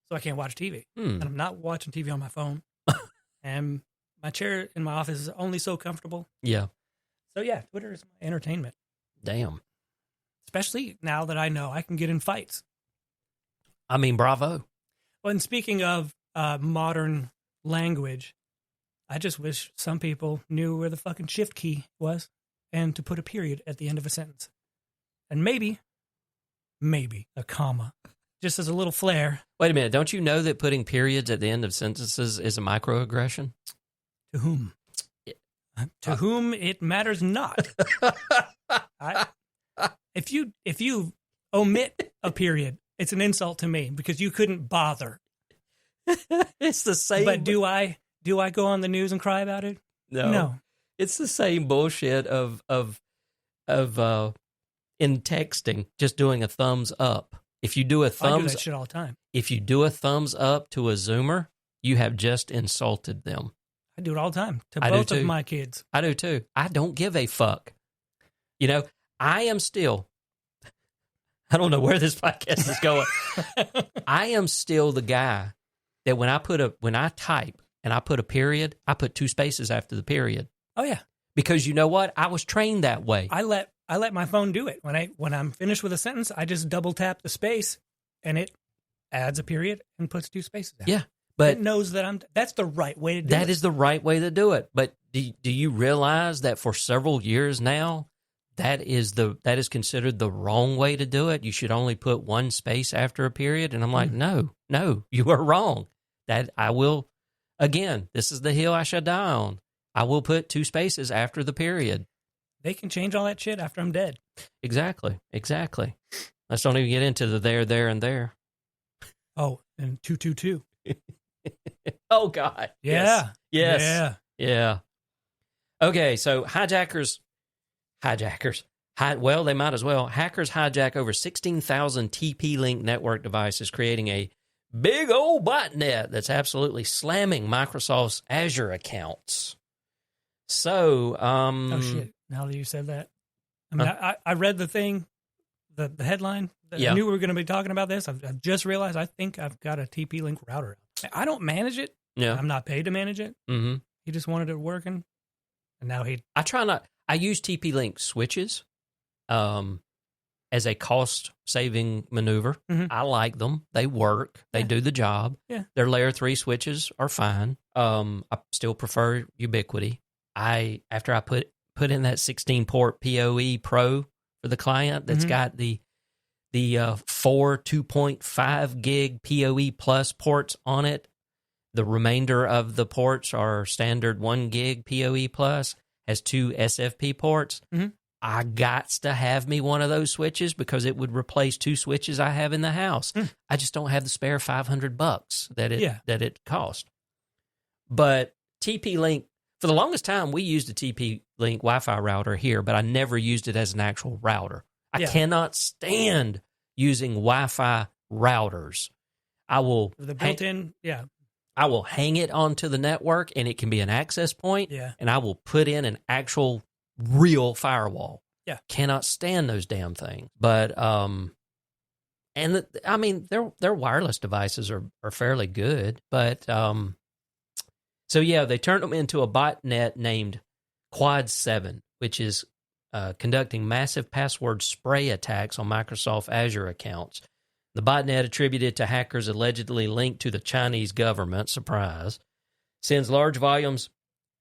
So I can't watch TV. And I'm not watching TV on my phone. And my chair in my office is only so comfortable.
Yeah.
So yeah, Twitter is my entertainment.
Damn.
Especially now that I know I can get in fights.
I mean, bravo.
Well, and speaking of modern language, I just wish some people knew where the fucking shift key was and to put a period at the end of a sentence. And maybe a comma. Just as a little flair.
Wait a minute. Don't you know that putting periods at the end of sentences is a microaggression?
To whom? To whom it matters not. If you omit a period, it's an insult to me because you couldn't bother.
It's the same.
But do I go on the news and cry about it? No.
It's the same bullshit of in texting, just doing a thumbs up. If you do a
I do
thumbs,
that shit all the time.
If you do a thumbs up to a Zoomer, you have just insulted them.
I do it all the time to both of my kids.
I do too. I don't give a fuck. I am still. I don't know where this podcast is going. I am still the guy that when I type and I put a period, I put 2 spaces after the period.
Oh yeah.
Because you know what? I was trained that way.
I let my phone do it. When I'm finished with a sentence, I just double tap the space and it adds a period and puts 2 spaces after.
Yeah. But
it knows that that's the right way to do it.
That is the right way to do it. But do you realize that for several years now, that is considered the wrong way to do it? You should only put 1 space after a period. And I'm like, no, you are wrong. That I will, again, this is the hill I shall die on. I will put 2 spaces after the period.
They can change all that shit after I'm dead.
Exactly. Let's don't even get into the there, and there.
Oh, and 222.
Oh, God.
Yeah.
Yes. Yeah. Okay, so hijackers. Well, they might as well. Hackers hijack over 16,000 TP-Link network devices, creating a big old botnet that's absolutely slamming Microsoft's Azure accounts. So,
oh, shit. Now that you said that. I read the thing, the headline. I knew we were going to be talking about this. I've just realized I think I've got a TP-Link router. I don't manage it.
Yeah.
I'm not paid to manage it.
Mm-hmm.
He just wanted it working. And now
I use TP-Link switches as a cost-saving maneuver.
Mm-hmm.
I like them. They work. They do the job.
Yeah.
Their layer 3 switches are fine. I still prefer Ubiquiti. After I put in that 16-port PoE Pro for the client that's got the 4 2.5 gig PoE Plus ports on it. The remainder of the ports are standard 1 gig PoE Plus, has 2 SFP ports.
Mm-hmm.
I got to have me one of those switches because it would replace 2 switches I have in the house. I just don't have the spare $500 that it cost. But TP-Link, for the longest time, we used a TP-Link Wi-Fi router here, but I never used it as an actual router. I cannot stand using Wi-Fi routers.
The built-in,
I will hang it onto the network, and it can be an access point, and I will put in an actual real firewall.
Yeah.
Cannot stand those damn things. But, their wireless devices are fairly good, but, they turned them into a botnet named Quad 7, which is conducting massive password spray attacks on Microsoft Azure accounts. The botnet, attributed to hackers allegedly linked to the Chinese government, surprise, sends large volumes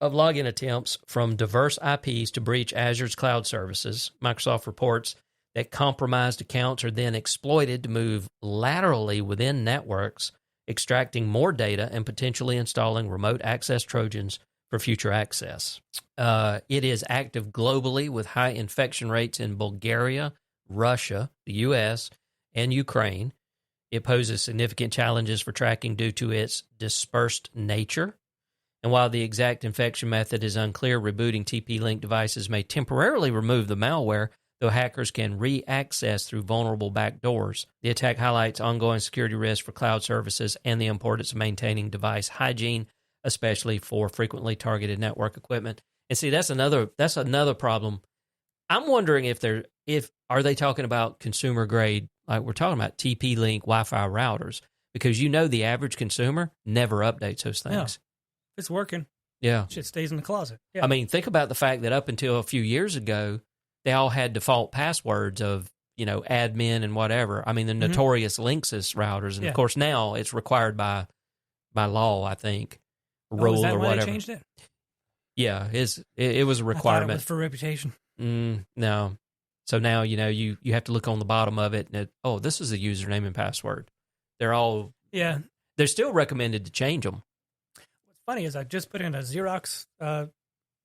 of login attempts from diverse IPs to breach Azure's cloud services. Microsoft reports that compromised accounts are then exploited to move laterally within networks, extracting more data and potentially installing remote access Trojans for future access. It is active globally with high infection rates in Bulgaria, Russia, the U.S., and Ukraine. It poses significant challenges for tracking due to its dispersed nature. And while the exact infection method is unclear, rebooting TP-Link devices may temporarily remove the malware, though hackers can re-access through vulnerable backdoors. The attack highlights ongoing security risks for cloud services and the importance of maintaining device hygiene, especially for frequently targeted network equipment. And see, that's another problem. I'm wondering if are they talking about consumer grade, like we're talking about TP-Link Wi-Fi routers, because the average consumer never updates those things.
Yeah. It's working.
Yeah.
Shit stays in the closet. Yeah.
I mean, think about the fact that up until a few years ago, they all had default passwords of, admin and whatever. I mean, the notorious Linksys routers. And of course, now it's required by law, I think, rule
is that
or
why
whatever.
They changed it?
Yeah, it was a requirement.
I thought it was for reputation.
No. So now, you have to look on the bottom of it and this is a username and password. They're still recommended to change them.
What's funny is I just put in a Xerox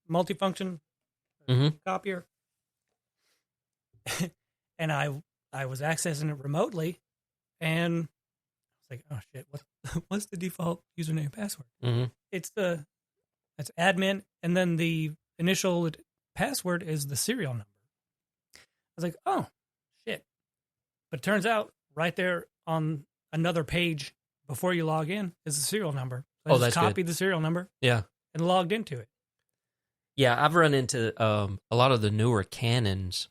multifunction copier, and I was accessing it remotely, and I was like, oh shit, what's the default username and password?
Mm-hmm.
It's admin, and then the initial password is the serial number. I was like, oh shit. But it turns out right there on another page before you log in is the serial number. So I just copied the serial number.
Yeah.
And logged into it.
Yeah, I've run into a lot of the newer Canons.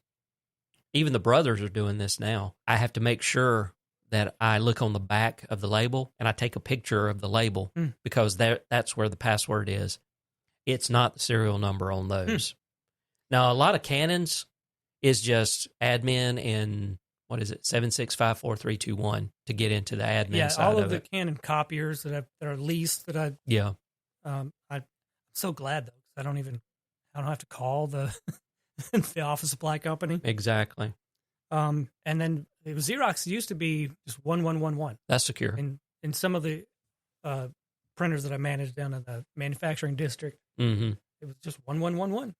Even the brothers are doing this now. I have to make sure that I look on the back of the label and I take a picture of the label because that's where the password is. It's not the serial number on those. Now, a lot of Canons is just admin and, 7654321 to get into the admin side of it.
All of the Canon copiers that are leased I'm so glad though, because I don't have to call the office supply company.
Exactly.
And then it was Xerox. It used to be just 1111.
That's secure.
And in some of the printers that I managed down in the manufacturing district, it was just 1111.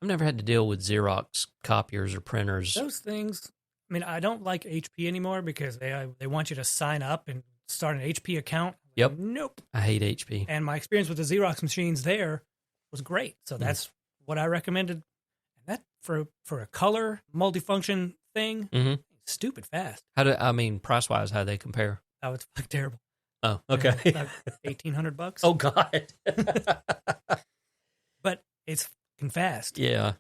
I've never had to deal with Xerox copiers or printers.
Those things. I mean, I don't like HP anymore because they want you to sign up and start an HP account.
Yep.
Nope.
I hate HP.
And my experience with the Xerox machines there was great. So that's what I recommended. And that for a color multifunction thing, stupid fast.
Price-wise, how they compare?
Oh, it's like terrible.
Oh, okay.
Like $1,800.
Oh, God.
But it's fucking fast.
Yeah.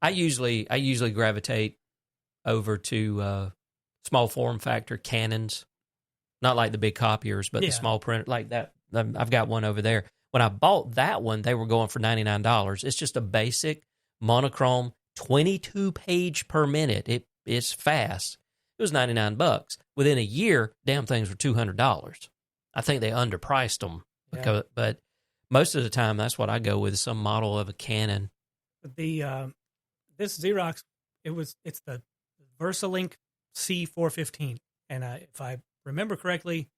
I usually gravitate over to small form factor Canons, not like the big copiers, but the small printer like that. I've got one over there. When I bought that one, they were going for $99. It's just a basic monochrome 22 page per minute. It's fast. It was $99. Within a year, damn things were $200. I think they underpriced them, but most of the time that's what I go with, some model of a Canon.
The this Xerox, it's the VersaLink C415, and if I remember correctly,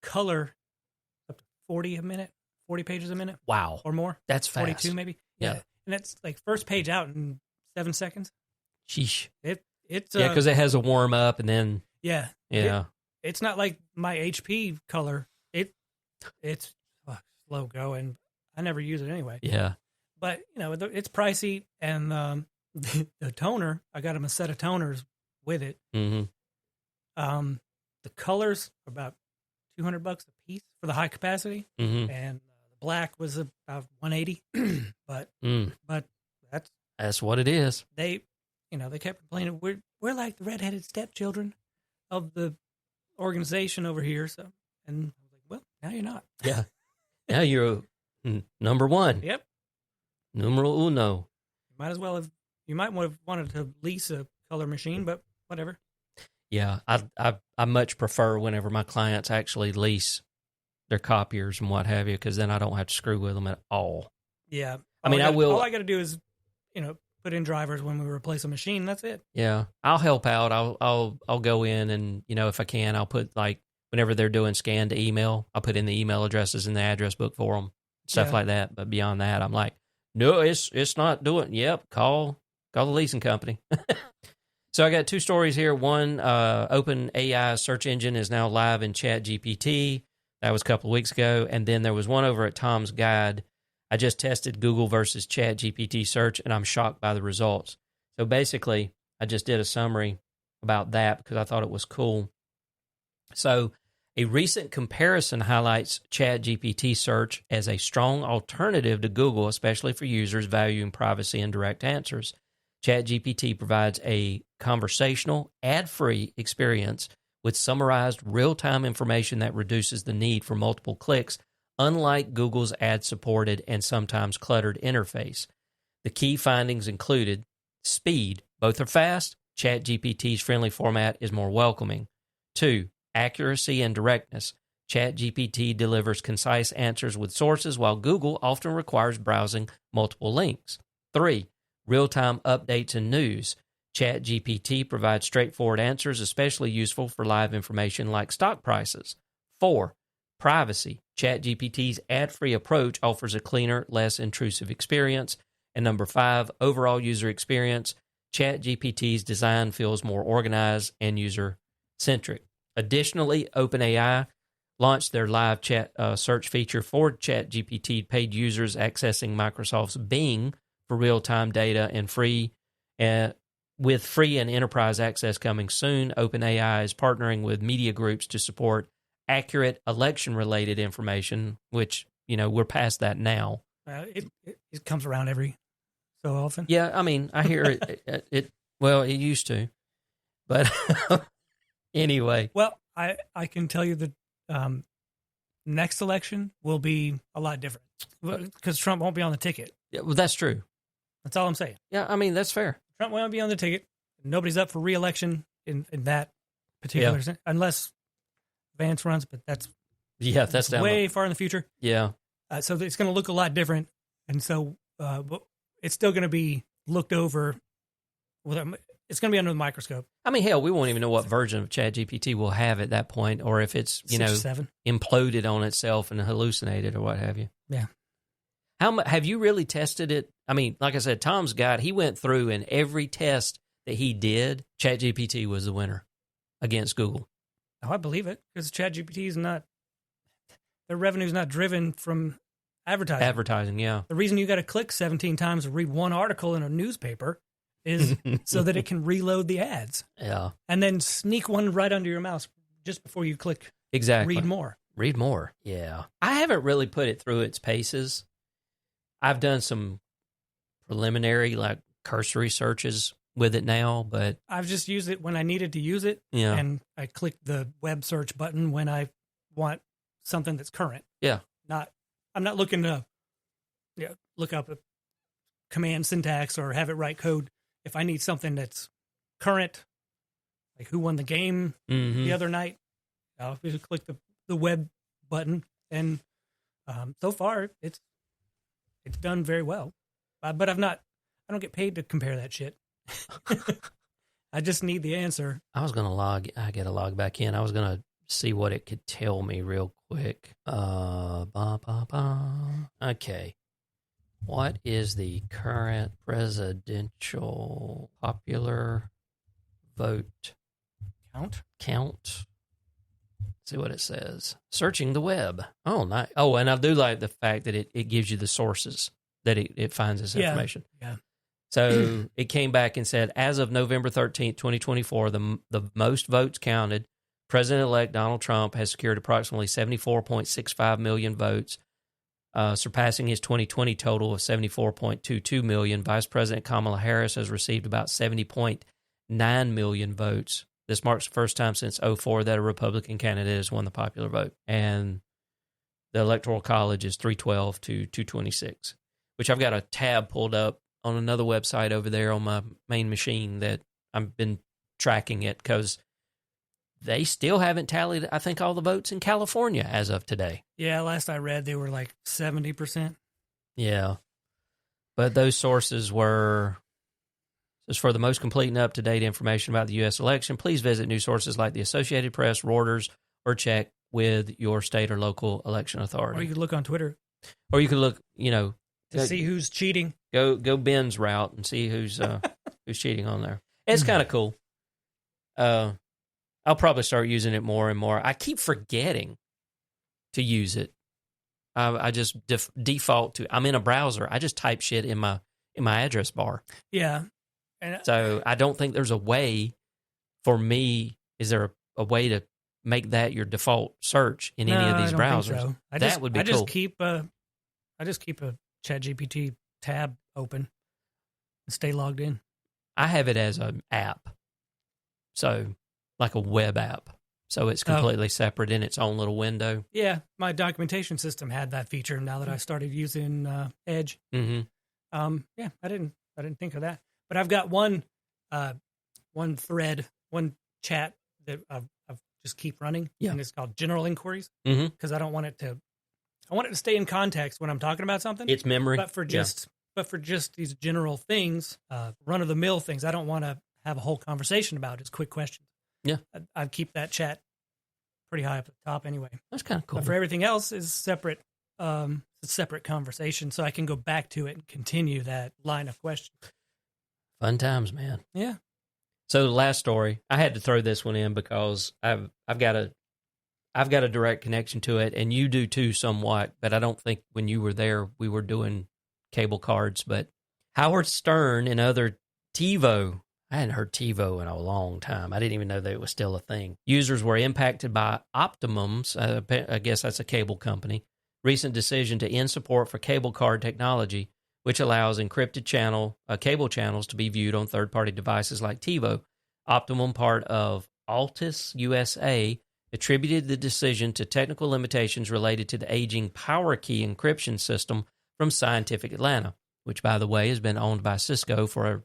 color up to 40 pages a minute.
Wow,
or more.
That's fast.
42 maybe.
Yeah,
and that's like first page out in 7 seconds.
Sheesh.
It's
because it has a warm up and then
it's not like my HP color. It's slow going. I never use it anyway.
Yeah,
but it's pricey, and the toner, I got him a set of toners with it.
Mm-hmm.
The colors are about $200 a piece for the high capacity, and the black was about $180. but that's
what it is.
They kept complaining, we're like the redheaded stepchildren of the organization over here. So, and I was like, well, now you're not.
Yeah, now you're number one.
Yep,
numero uno.
You might have wanted to lease a color machine, but whatever.
Yeah, I much prefer whenever my clients actually lease their copiers and what have you, because then I don't have to screw with them at all.
Yeah,
I will.
All I got to do is, put in drivers when we replace a machine. That's it.
Yeah, I'll help out. I'll go in and, if I can, I'll put like whenever they're doing scan to email, I'll put in the email addresses in the address book for them, stuff like that. But beyond that, I'm like, no, it's not doing. Yep, call the leasing company. So I got 2 stories here. One, OpenAI search engine is now live in ChatGPT. That was a couple of weeks ago. And then there was one over at Tom's Guide. I just tested Google versus ChatGPT search, and I'm shocked by the results. So basically, I just did a summary about that because I thought it was cool. So a recent comparison highlights ChatGPT search as a strong alternative to Google, especially for users valuing privacy and direct answers. ChatGPT provides a conversational, ad-free experience with summarized real-time information that reduces the need for multiple clicks, unlike Google's ad-supported and sometimes cluttered interface. The key findings included speed. Both are fast. ChatGPT's friendly format is more welcoming. 2, accuracy and directness. ChatGPT delivers concise answers with sources, while Google often requires browsing multiple links. 3, real-time updates and news. ChatGPT provides straightforward answers, especially useful for live information like stock prices. 4, privacy. ChatGPT's ad-free approach offers a cleaner, less intrusive experience. And number 5, overall user experience. ChatGPT's design feels more organized and user-centric. Additionally, OpenAI launched their live chat search feature for ChatGPT paid users accessing Microsoft's Bing for real-time data and with free and enterprise access coming soon. OpenAI is partnering with media groups to support accurate election-related information, which, we're past that now.
It comes around every so often.
Yeah, I mean, I hear it. Well, it used to. But anyway.
Well, I can tell you that next election will be a lot different because Trump won't be on the ticket.
Yeah, well, that's true.
That's all I'm saying.
Yeah, I mean, that's fair.
Trump won't be on the ticket. Nobody's up for re-election in that particular sense, unless Vance runs, but that's
down
way far in the future.
Yeah.
So it's going to look a lot different, and so it's still going to be looked over. It's going to be under the microscope.
I mean, hell, we won't even know what version of ChatGPT we'll have at that point, or if it's
6 or 7
imploded on itself and hallucinated or what have you.
Yeah.
Have you really tested it? I mean, like I said, Tom's Guide, he went through, and every test that he did, ChatGPT was the winner against Google.
Oh, I believe it, because ChatGPT is not, their revenue is not driven from advertising.
Advertising, yeah.
The reason you got to click 17 times to read one article in a newspaper is so that it can reload the ads.
Yeah.
And then sneak one right under your mouse just before you click
exactly.
read more.
Read more, yeah. I haven't really put it through its paces. I've done some preliminary, like cursory searches with it now, but
I've just used it when I needed to use it.
Yeah.
And I click the web search button when I want something that's current.
Yeah.
I'm not looking to look up a command syntax or have it write code. If I need something that's current, like who won the game the other night, I'll just click the web button, and so far it's done very well. But I don't get paid to compare that shit. I just need the answer.
I got to log back in. I was going to see what it could tell me real quick. Okay. What is the current presidential popular vote count? See what it says. Searching the web. Oh, nice. Oh, and I do like the fact that it gives you the sources that it finds this information.
Yeah.
So it came back and said, as of November 13th, 2024, the most votes counted, President-elect Donald Trump has secured approximately 74.65 million votes, surpassing his 2020 total of 74.22 million. Vice President Kamala Harris has received about 70.9 million votes. This marks the first time since 2004 that a Republican candidate has won the popular vote. And the Electoral College is 312 to 226, which I've got a tab pulled up on another website over there on my main machine that I've been tracking it because they still haven't tallied, I think, all the votes in California as of today.
Yeah, last I read, they were like 70%.
Yeah. But those sources were For the most complete and up-to-date information about the U.S. election, please visit news sources like the Associated Press, Reuters, or check with your state or local election authority.
Or you could look on Twitter.
Or you could look,
to see who's cheating.
Go Ben's route and see who's cheating on there. It's kind of cool. I'll probably start using it more and more. I keep forgetting to use it. I just default to. I'm in a browser. I just type shit in my address bar.
Yeah.
So I don't think there's a way for me. Is there a way to make that your default search in any of these browsers?
So.
That would be cool.
I just keep a ChatGPT tab open and stay logged in.
I have it as an app, so like a web app. So it's completely separate in its own little window.
Yeah, my documentation system had that feature. Now that I started using Edge,
mm-hmm.
Yeah, I didn't think of that. But I've got one thread, one chat that I've just keep running, and it's called General Inquiries because I don't want it to. I want it to stay in context when I'm talking about something.
It's memory,
but for just these general things, run of the mill things, I don't want to have a whole conversation about just quick questions.
Yeah,
I'd keep that chat pretty high up at the top anyway.
That's kind of cool.
But for everything else is separate. It's a separate conversation, so I can go back to it and continue that line of questions.
Fun times, man.
Yeah.
So the last story, I had to throw this one in because I've got a direct connection to it, and you do too somewhat. But I don't think when you were there we were doing cable cards. But Howard Stern and other TiVo. I hadn't heard TiVo in a long time. I didn't even know that it was still a thing. Users were impacted by Optimum's, I guess that's a cable company, recent decision to end support for cable card technology, which allows encrypted cable channels to be viewed on third-party devices like TiVo. Optimum, part of Altus USA, attributed the decision to technical limitations related to the aging PowerKey encryption system from Scientific Atlanta, which, by the way, has been owned by Cisco for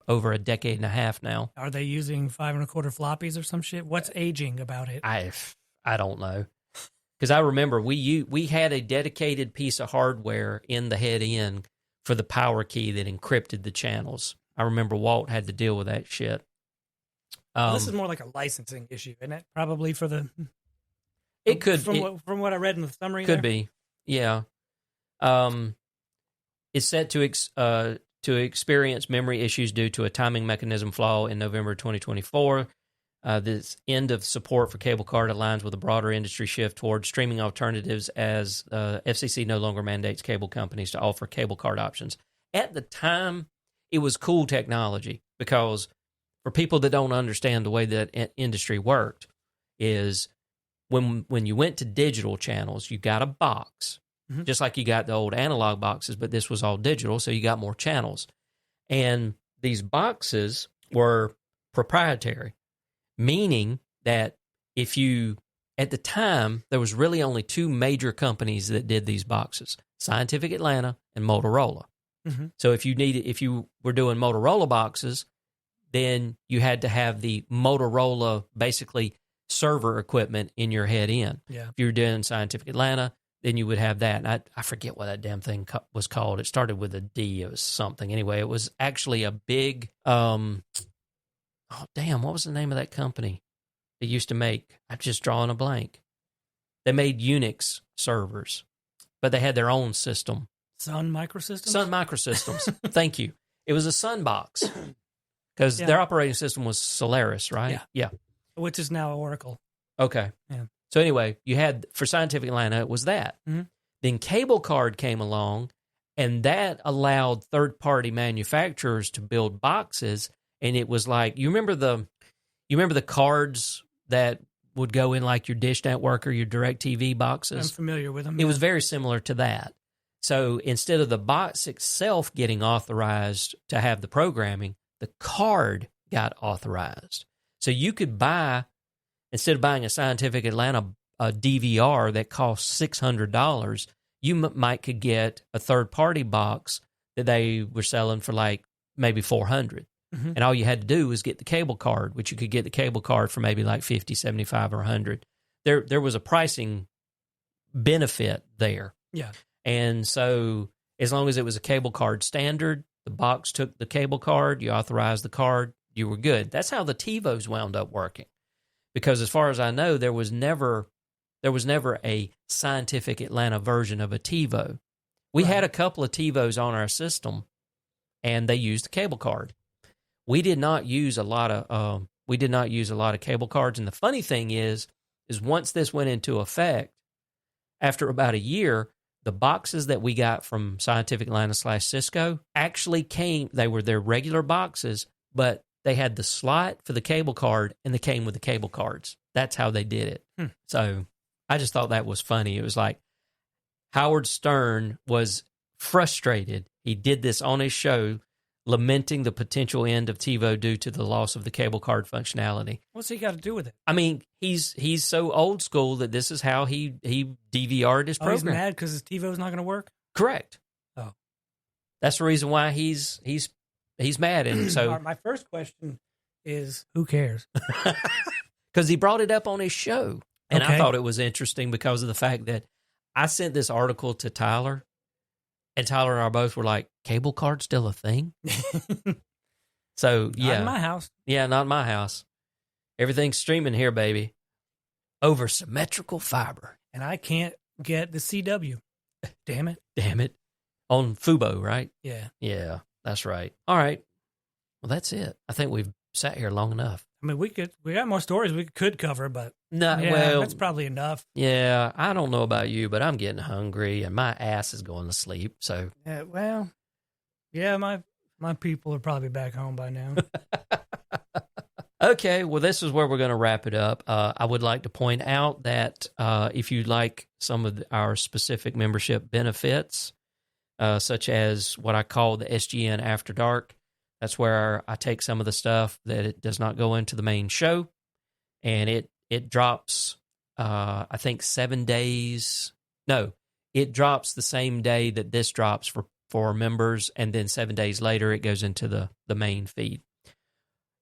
over a decade and a half now.
Are they using 5 1/4 floppies or some shit? What's aging about it?
I don't know. Because I remember we had a dedicated piece of hardware in the head end for the PowerKey that encrypted the channels. I remember Walt had to deal with that shit.
This is more like a licensing issue, isn't it? Probably for the...
It could...
From what I read in the summary
Could be, yeah. It's set to experience memory issues due to a timing mechanism flaw in November 2024. This end of support for cable card aligns with a broader industry shift toward streaming alternatives as FCC no longer mandates cable companies to offer cable card options. At the time, it was cool technology because for people that don't understand the way that industry worked is when you went to digital channels, you got a box, just like you got the old analog boxes, but this was all digital, so you got more channels. And these boxes were proprietary, meaning that at the time, there was really only 2 major companies that did these boxes, Scientific Atlanta and Motorola. Mm-hmm. So if you were doing Motorola boxes, then you had to have the Motorola, basically, server equipment in your head end.
Yeah.
If you were doing Scientific Atlanta, then you would have that. And I forget what that damn thing was called. It started with a D. It was something. Anyway, it was actually a big, what was the name of that company that used to make, I'm just drawing a blank. They made Unix servers, but they had their own system.
Sun Microsystems?
Sun Microsystems. Thank you. It was a Sunbox because their operating system was Solaris, right? Yeah.
Which is now Oracle.
Okay.
Yeah.
So anyway, you had, for Scientific Atlanta, it was that. Mm-hmm. Then Cable Card came along, and that allowed third-party manufacturers to build boxes, and it was like, you remember the cards that would go in like your Dish Network or your DirecTV boxes?
I'm familiar with them.
It was very similar to that. So instead of the box itself getting authorized to have the programming, the card got authorized. So you could buy, instead of buying a Scientific Atlanta a DVR that costs $600, you could get a third-party box that they were selling for like maybe $400. Mm-hmm. And all you had to do was get the cable card, which you could get the cable card for maybe like $50, $75, or $100. There was a pricing benefit there.
Yeah.
And so as long as it was a cable card standard, The box took the cable card, you authorized the card, you were good. That's how the TiVos wound up working. Because as far as I know, there was never a Scientific Atlanta version of a TiVo. We had a couple of TiVos on our system, and they used the cable card. We did not use a lot of cable cards. And the funny thing is once this went into effect, after about a year, the boxes that we got from Scientific Atlanta /Cisco actually came. They were their regular boxes, but they had the slot for the cable card, and they came with the cable cards. That's how they did it. So I just thought that was funny. It was like Howard Stern was frustrated. He did this on his show, lamenting the potential end of TiVo due to the loss of the cable card functionality.
What's he got to do with it?
I mean, he's so old school that this is how he DVR'd his program.
He's mad because his TiVo's not going to work?
Correct.
Oh.
That's the reason why he's mad. And so
my first question is, who cares?
Because he brought it up on his show. And
Okay.
I thought it was interesting because of the fact that I sent this article to Tyler, and Tyler and I both were like, cable card still a thing? So,
Not
yeah.
in my house.
Yeah, not in my house. Everything's streaming here, baby. Over symmetrical fiber.
And I can't get the CW. Damn it.
Damn it. On Fubo, right?
Yeah.
Yeah, that's right. All right. Well, that's it. I think we've sat here long enough.
I mean, we got more stories we could cover, but
No,
yeah,
well,
that's probably enough.
yeah, I don't know about you, but I'm getting hungry and my ass is going to sleep. So,
Yeah, well, yeah, my people are probably back home by now.
okay, well, this is where we're going to wrap it up. I would like to point out that if you like some of our specific membership benefits, such as what I call the SGN After Dark, that's where I take some of the stuff that it does not go into the main show, and it drops, I think, 7 days. No, it drops the same day that this drops for members, and then 7 days later it goes into the main feed.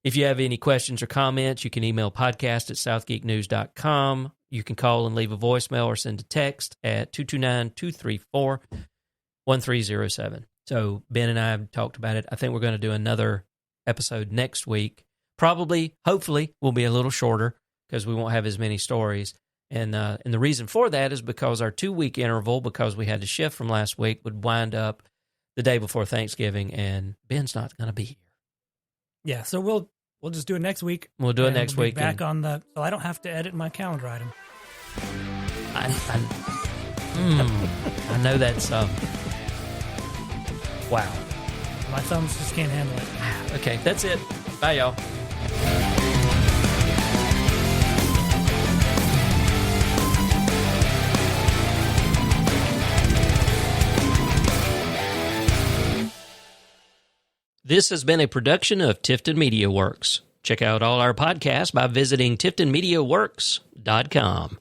If you have any questions or comments, you can email podcast@southgeeknews.com. You can call and leave a voicemail or send a text at 229-234-1307. So Ben and I have talked about it. I think we're going to do another episode next week. Probably, hopefully, will be a little shorter because we won't have as many stories. And the reason for that is because our 2-week interval, because we had to shift from last week, would wind up the day before Thanksgiving, and Ben's not going to be here.
Yeah, so we'll just do it next week.
We'll do it next
we'll be
week.
Back on so I don't have to edit my calendar item.
I know that's wow.
My thumbs just can't handle it.
Okay, that's it. Bye, y'all. This has been a production of Tifton Media Works. Check out all our podcasts by visiting tiftonmediaworks.com.